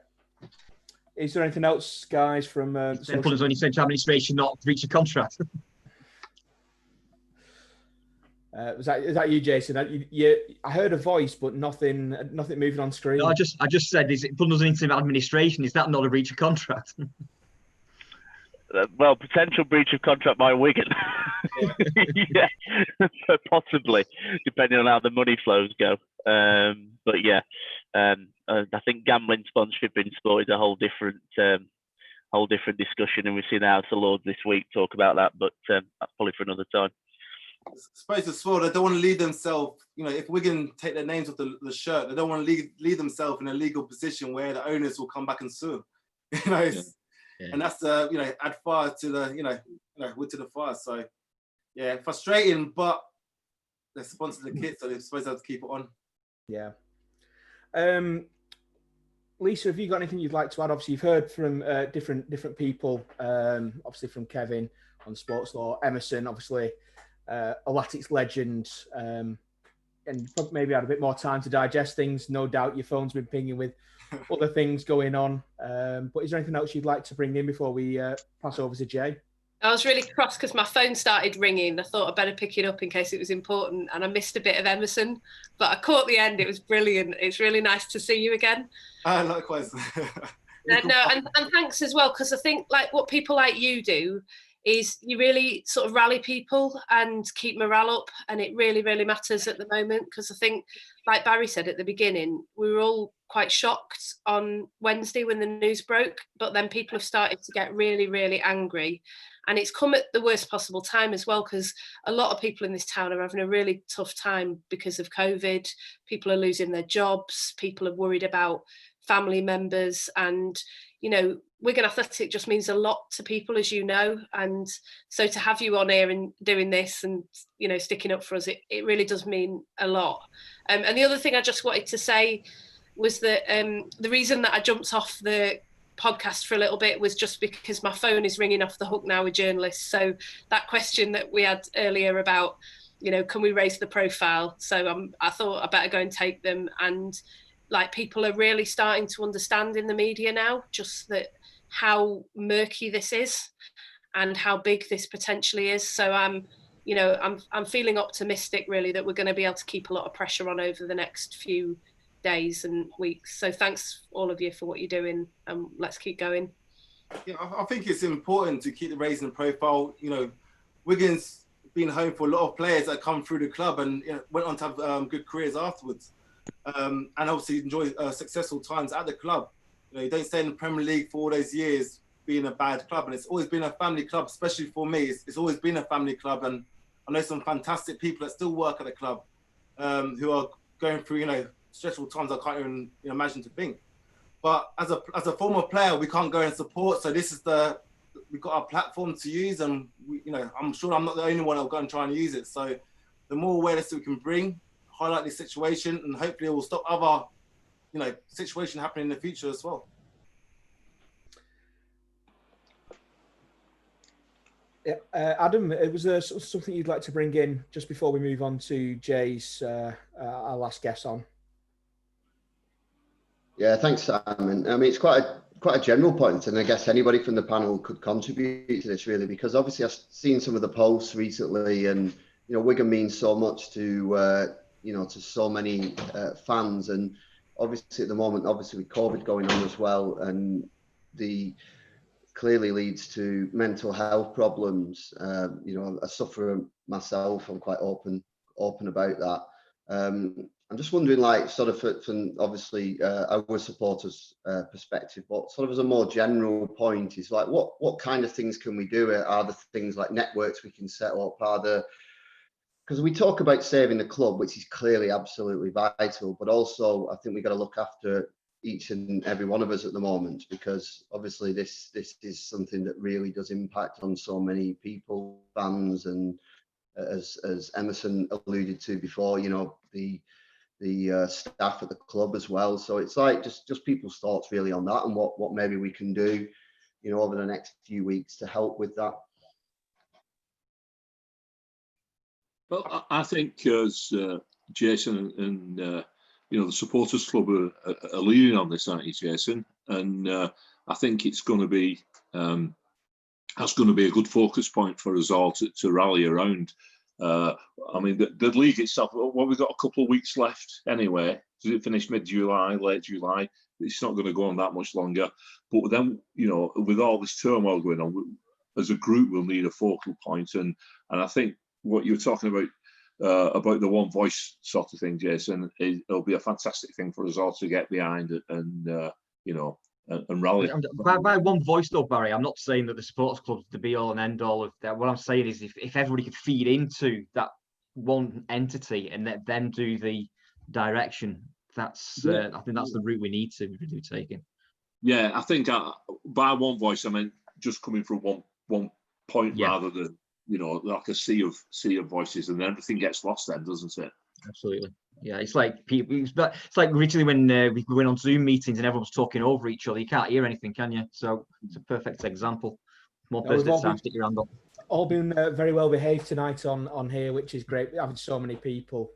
Is there anything else, guys, from... Put us on your central administration not breach of contract. Is that you, Jason? I heard a voice, but nothing moving on screen. No, I just said, is it putting us into administration? Is that not a breach of contract? Well, potential breach of contract by Wigan. Yeah, possibly, depending on how the money flows go. But yeah, I think gambling sponsorship in sport is a whole different discussion, and we've seen House of Lords this week talk about that. But that's probably for another time. I suppose as well, they don't want to leave themselves, if Wigan take their names off the shirt, they don't want to leave themselves in a legal position where the owners will come back and sue. And that's add fire to the wood to the fire. So yeah, frustrating, but they sponsor the kit, so they're supposed to have to keep it on. Yeah. Lisa, have you got anything you'd like to add? Obviously, you've heard from different people. Obviously, from Kevin on Sports Law, Emerson, obviously. A Latics legend, and maybe had a bit more time to digest things. No doubt your phone's been pinging with other things going on. But is there anything else you'd like to bring in before we pass over to Jay? I was really cross because my phone started ringing. I thought I'd better pick it up in case it was important, and I missed a bit of Emerson, but I caught the end. It was brilliant. It's really nice to see you again. Likewise. And thanks as well, because I think like what people like you do is you really sort of rally people and keep morale up, and it really, really matters at the moment, because I think, like Barry said at the beginning, we were all quite shocked on Wednesday when the news broke, but then people have started to get really, really angry, and it's come at the worst possible time as well, because a lot of people in this town are having a really tough time because of COVID. People are losing their jobs, people are worried about family members, and Wigan Athletic just means a lot to people, as you know, and so to have you on here and doing this and sticking up for us, it really does mean a lot. And the other thing I just wanted to say was that the reason that I jumped off the podcast for a little bit was just because my phone is ringing off the hook now with journalists. So that question that we had earlier about, can we raise the profile? So I thought I better go and take them. And like, people are really starting to understand in the media now, just that how murky this is and how big this potentially is. So I'm feeling optimistic, really, that we're going to be able to keep a lot of pressure on over the next few days and weeks. So thanks all of you for what you're doing, and let's keep going. Yeah, I think it's important to keep raising the profile. Wigan's been home for a lot of players that come through the club and went on to have good careers afterwards, and obviously enjoy successful times at the club. You don't stay in the Premier League for all those years being a bad club, and it's always been a family club. Especially for me, it's always been a family club, and I know some fantastic people that still work at the club, who are going through stressful times I can't even imagine to think. But as a former player, we can't go and support. So this is we've got our platform to use, and I'm sure I'm not the only one who'll go and try and use it. So the more awareness that we can bring, highlight this situation, and hopefully it will stop other situation happening in the future as well. Yeah, Adam, was there something you'd like to bring in just before we move on to Jay's, our last guest on? Yeah, thanks, Simon. I mean, it's quite a general point, and I guess anybody from the panel could contribute to this, really, because obviously I've seen some of the posts recently, and Wigan means so much to to so many fans, and obviously at the moment, obviously with COVID going on as well, and clearly leads to mental health problems. I suffer myself. I'm quite open about that. I'm just wondering, like, sort of from obviously our supporters' perspective, but sort of as a more general point is like, what kind of things can we do? Are there things like networks we can set up? Because we talk about saving the club, which is clearly absolutely vital, but also I think we've got to look after each and every one of us at the moment, because obviously this is something that really does impact on so many people, fans, and as Emerson alluded to before, the staff at the club as well. So it's like just people's thoughts really on that, and what maybe we can do, over the next few weeks to help with that. Well, I think as Jason and the supporters club are leading on this, aren't you, Jason? And I think it's going to be that's going to be a good focus point for us all to rally around. I mean, the league itself, well, we've got a couple of weeks left anyway. Does it finish mid-July, late July? It's not going to go on that much longer. But then, with all this turmoil going on, as a group, we'll need a focal point. And I think what you were talking about the one voice sort of thing, Jason, it'll be a fantastic thing for us all to get behind and rally. By one voice though, Barry, I'm not saying that the sports club's the be all and end all of that. What I'm saying is if everybody could feed into that one entity and let them do the direction, I think that's the route we need to be taking. Yeah, I think by one voice, I meant just coming from one point rather than like a sea of voices, and everything gets lost then, doesn't it? Absolutely. Yeah, it's like people. It's like originally when we went on Zoom meetings and everyone was talking over each other. You can't hear anything, can you? So it's a perfect example. More positive time. Stick your hand up. All been very well behaved tonight on here, which is great. Having so many people.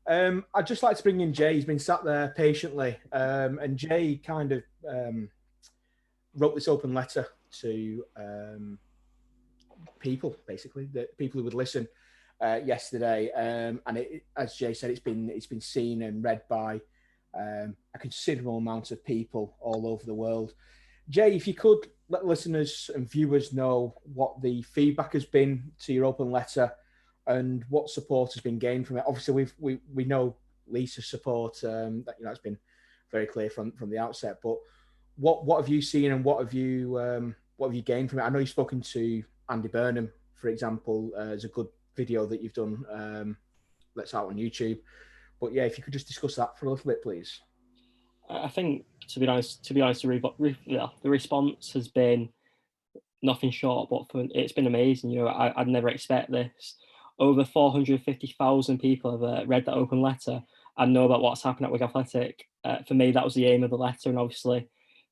I'd just like to bring in Jay. He's been sat there patiently, and Jay kind of wrote this open letter to people, basically, the people who would listen. Yesterday, and as Jay said, it's been seen and read by a considerable amount of people all over the world. Jay, if you could let listeners and viewers know what the feedback has been to your open letter and what support has been gained from it. Obviously, we know Lisa's support. That it's been very clear from the outset. But what have you seen and what have you gained from it? I know you've spoken to Andy Burnham, for example, as a good video that you've done that's out on YouTube. But yeah, if you could just discuss that for a little bit, please. I think, to be honest, the response has been nothing short, but it's been amazing. I'd never expect this. Over 450,000 people have read that open letter and know about what's happened at Wigan Athletic. For me, that was the aim of the letter, and obviously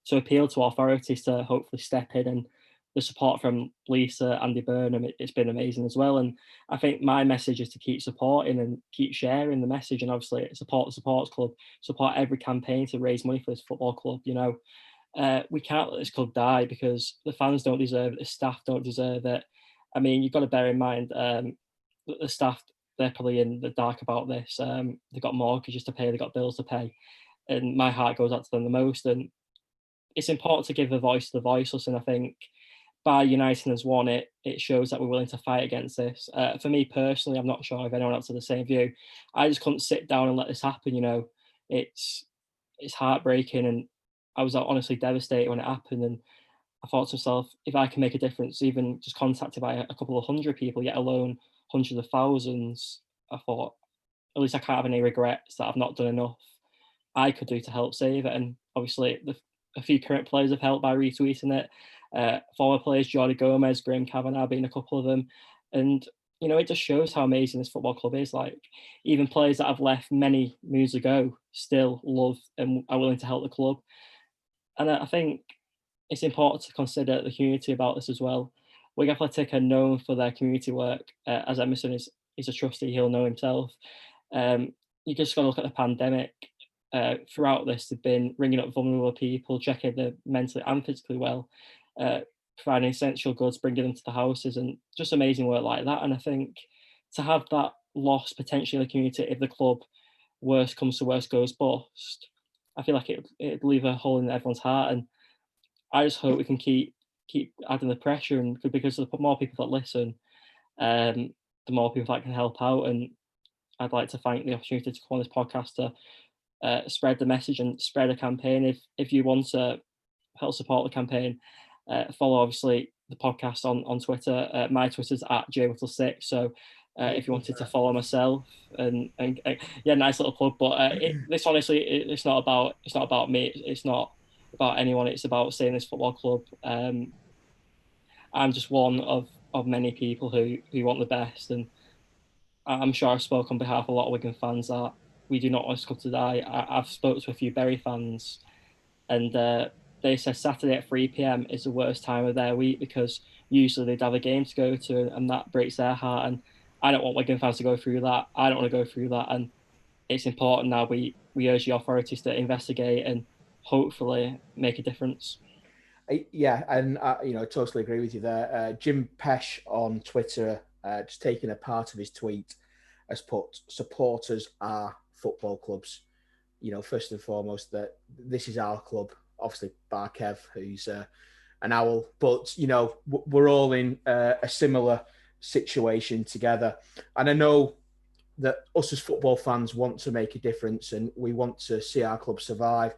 to appeal to authorities to hopefully step in. And the support from Lisa, Andy Burnham, it's been amazing as well. And I think my message is to keep supporting and keep sharing the message, and obviously support the supports club, support every campaign to raise money for this football club. We can't let this club die, because the fans don't deserve it, the staff don't deserve it. I mean, you've got to bear in mind that the staff, they're probably in the dark about this. They've got mortgages to pay, they've got bills to pay, and my heart goes out to them the most. And it's important to give a voice to the voiceless, and I think by uniting as one, it shows that we're willing to fight against this. For me personally, I'm not sure if anyone else has the same view. I just couldn't sit down and let this happen. It's heartbreaking, and I was honestly devastated when it happened. And I thought to myself, if I can make a difference, even just contacted by a couple of hundred people, yet alone hundreds of thousands, I thought, at least I can't have any regrets that I've not done enough I could do to help save it. And obviously, a few current players have helped by retweeting it. Former players, Jordi Gomez, Graham Kavanagh being a couple of them. And, it just shows how amazing this football club is. Like, even players that have left many moons ago still love and are willing to help the club. And I think it's important to consider the community about this as well. Wigan Athletic are known for their community work. As Emerson is a trustee, he'll know himself. You just got to look at the pandemic. Throughout this, they've been ringing up vulnerable people, checking they're mentally and physically well, providing essential goods, bringing them to the houses, and just amazing work like that. And I think to have that loss potentially in the community, if the club, worst comes to worst, goes bust, I feel like it'd leave a hole in everyone's heart. And I just hope we can keep adding the pressure, and because the more people that listen, the more people that can help out. And I'd like to thank the opportunity to come on this podcast to spread the message and spread a campaign. If you want to help support the campaign, follow obviously the podcast on Twitter. My Twitter's @jwhittle6. So if you wanted to follow myself and yeah, nice little plug. But this honestly, it's not about me. It's not about anyone. It's about saving this football club. I'm just one of many people who want the best, and I'm sure I spoke on behalf of a lot of Wigan fans that we do not want this club to die. I've spoken to a few Bury fans, and they say Saturday at 3 p.m. is the worst time of their week, because usually they'd have a game to go to, and that breaks their heart. And I don't want Wigan fans to go through that. I don't want to go through that. And it's important now we urge the authorities to investigate and hopefully make a difference. Yeah, and I totally agree with you there. Jim Pesh on Twitter, just taking a part of his tweet, has put supporters are football clubs. First and foremost, that this is our club. Obviously, bar Kev, who's an owl, but we're all in a similar situation together. And I know that us as football fans want to make a difference, and we want to see our club survive.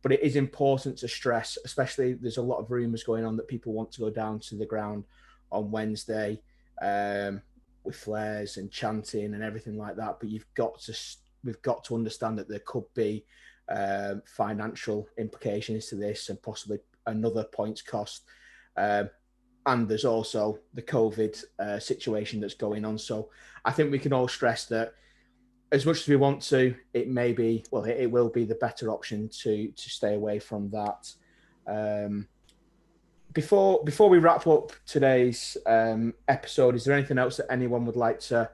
But it is important to stress, especially there's a lot of rumours going on that people want to go down to the ground on Wednesday with flares and chanting and everything like that. But we've got to understand that there could be financial implications to this, and possibly another points cost. And there's also the COVID situation that's going on. So I think we can all stress that as much as we want to, it will be the better option to stay away from that. Before we wrap up today's episode, is there anything else that anyone would like to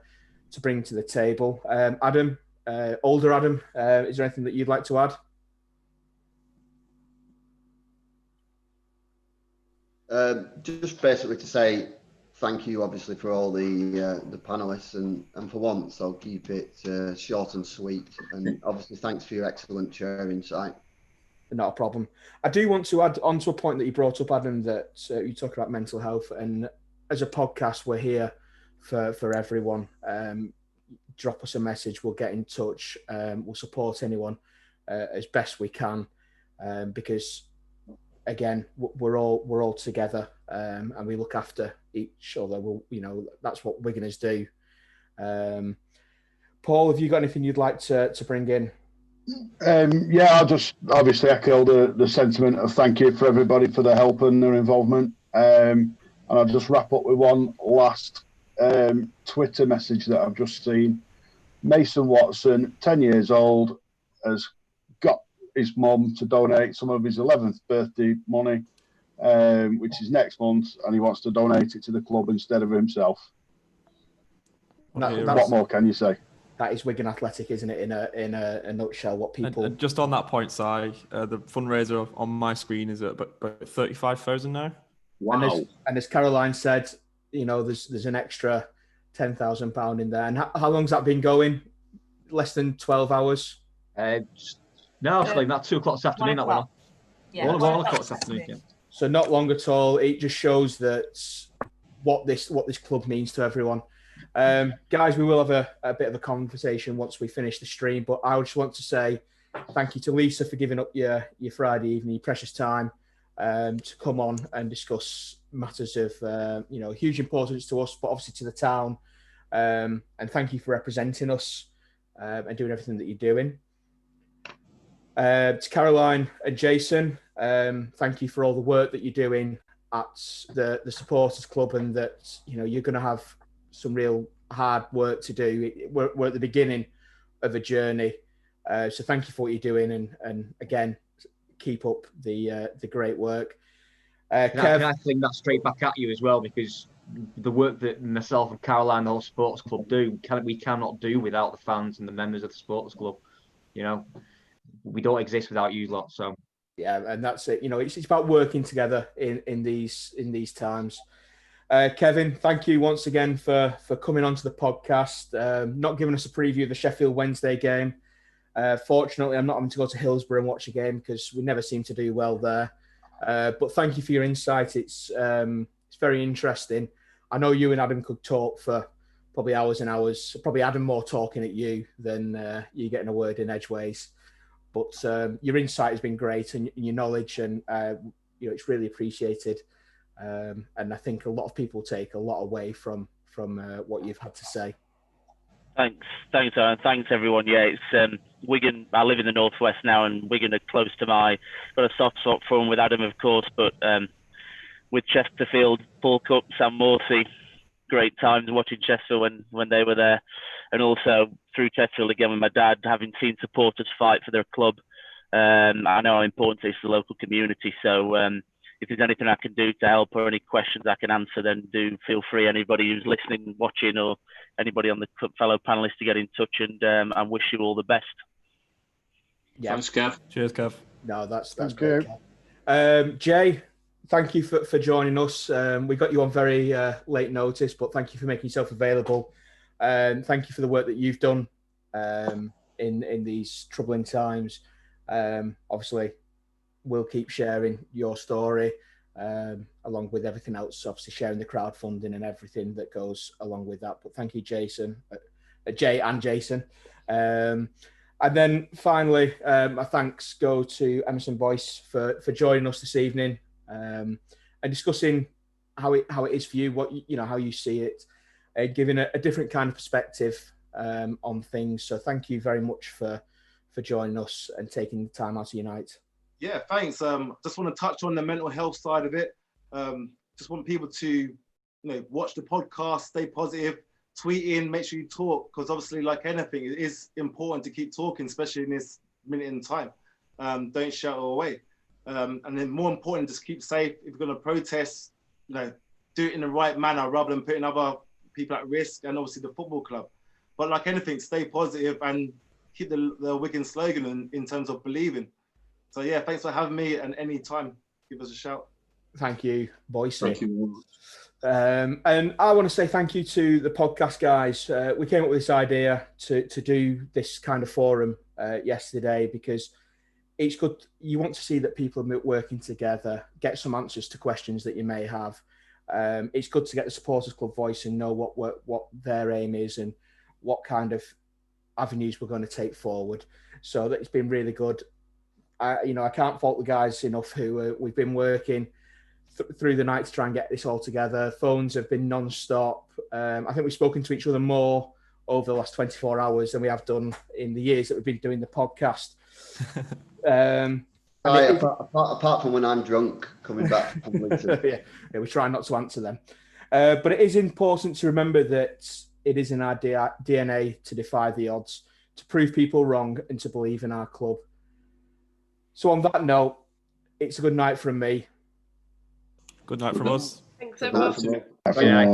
bring to the table? Adam, older Adam, is there anything that you'd like to add? Just basically to say thank you, obviously, for all the panelists, and for once I'll keep it short and sweet. And obviously, thanks for your excellent chair insight. Not a problem. I do want to add on to a point that you brought up, Adam, that you talk about mental health, and as a podcast, we're here for everyone. Drop us a message, we'll get in touch, we'll support anyone as best we can, because again, we're all together, and we look after each other. That's what Wiganers do. Paul, have you got anything you'd like to bring in? Yeah, I'll just obviously echo the sentiment of thank you for everybody for their help and their involvement. And I'll just wrap up with one last Twitter message that I've just seen. Mason Watson, 10 years old, has got his mum to donate some of his 11th birthday money, which is next month, and he wants to donate it to the club instead of himself. What more can you say? That is Wigan Athletic, isn't it? In a nutshell, what people. And just on that point, Si, the fundraiser on my screen is at about 35,000 now. Wow! And as Caroline said, there's an extra £10,000 in there. And how long's that been going? Less than 12 hours. It's like about 2 o'clock this afternoon. That went on. Yeah, 1 o'clock this afternoon. Yeah. So not long at all. It just shows that what this club means to everyone. Guys, we will have a bit of a conversation once we finish the stream, but I just want to say thank you to Lisa for giving up your Friday evening, your precious time, to come on and discuss matters of huge importance to us, but obviously to the town. And thank you for representing us and doing everything that you're doing. To Caroline and Jason, thank you for all the work that you're doing at the supporters club, and that you're going to have some real hard work to do. We're at the beginning of a journey, so thank you for what you're doing, and again, keep up the great work. Can I think that straight back at you as well, because the work that myself and Caroline and the whole sports club do, we cannot do without the fans and the members of the sports club. We don't exist without you lot. So yeah, and that's it. It's about working together in these times. Kevin, thank you once again for coming onto the podcast, not giving us a preview of the Sheffield Wednesday game. Fortunately, I'm not having to go to Hillsborough and watch a game because we never seem to do well there. But thank you for your insight. It's very interesting. I know you and Adam could talk for probably hours and hours. Probably Adam more talking at you than you getting a word in edgeways. But your insight has been great, and your knowledge, and it's really appreciated. And I think a lot of people take a lot away from what you've had to say. Thanks, Aaron. Thanks, everyone. Yeah, it's Wigan. I live in the northwest now, and Wigan are close to got a soft spot for them with Adam, of course, but with Chesterfield, Paul Cook, Sam Morsey, great times watching Chesterfield when they were there, and also through Chesterfield again with my dad, having seen supporters fight for their club. I know how important it is to the local community, so if there's anything I can do to help or any questions I can answer, then do feel free. Anybody who's listening, watching, or anybody on the fellow panelists to get in touch, and wish you all the best. Yeah. Thanks, Kev. Cheers, Kev. No, that's great. Jay, thank you for joining us. We got you on very late notice, but thank you for making yourself available. Thank you for the work that you've done in these troubling times. Obviously, we'll keep sharing your story along with everything else, obviously sharing the crowdfunding and everything that goes along with that. But thank you, Jason, Jay and Jason. And then finally, my thanks go to Emerson Boyce for joining us this evening and discussing how it is for you, how you see it, giving a different kind of perspective on things. So thank you very much for joining us and taking the time out of your night. Yeah, thanks. Just want to touch on the mental health side of it. Just want people to, watch the podcast, stay positive, tweet in, make sure you talk, because obviously, like anything, it is important to keep talking, especially in this minute in time. Don't shout it away. And then more important, just keep safe. If you're going to protest, do it in the right manner rather than putting other people at risk, and obviously the football club. But like anything, stay positive and keep the Wigan slogan in terms of believing. So yeah, thanks for having me, and any time, give us a shout. Thank you, Boyce. Thank you. And I want to say thank you to the podcast guys. We came up with this idea to do this kind of forum yesterday because it's good. You want to see that people are working together, get some answers to questions that you may have. It's good to get the supporters club voice and know what their aim is and what kind of avenues we're going to take forward. So that it's been really good. I can't fault the guys enough who we've been working through the night to try and get this all together. Phones have been non-stop. I think we've spoken to each other more over the last 24 hours than we have done in the years that we've been doing the podcast. Apart from when I'm drunk coming back from Lincoln. yeah, we try not to answer them. But it is important to remember that it is in our DNA to defy the odds, to prove people wrong and to believe in our club. So on that note, it's a good night from me. Good night from us. Thanks, Good night everyone. from me. Thank you.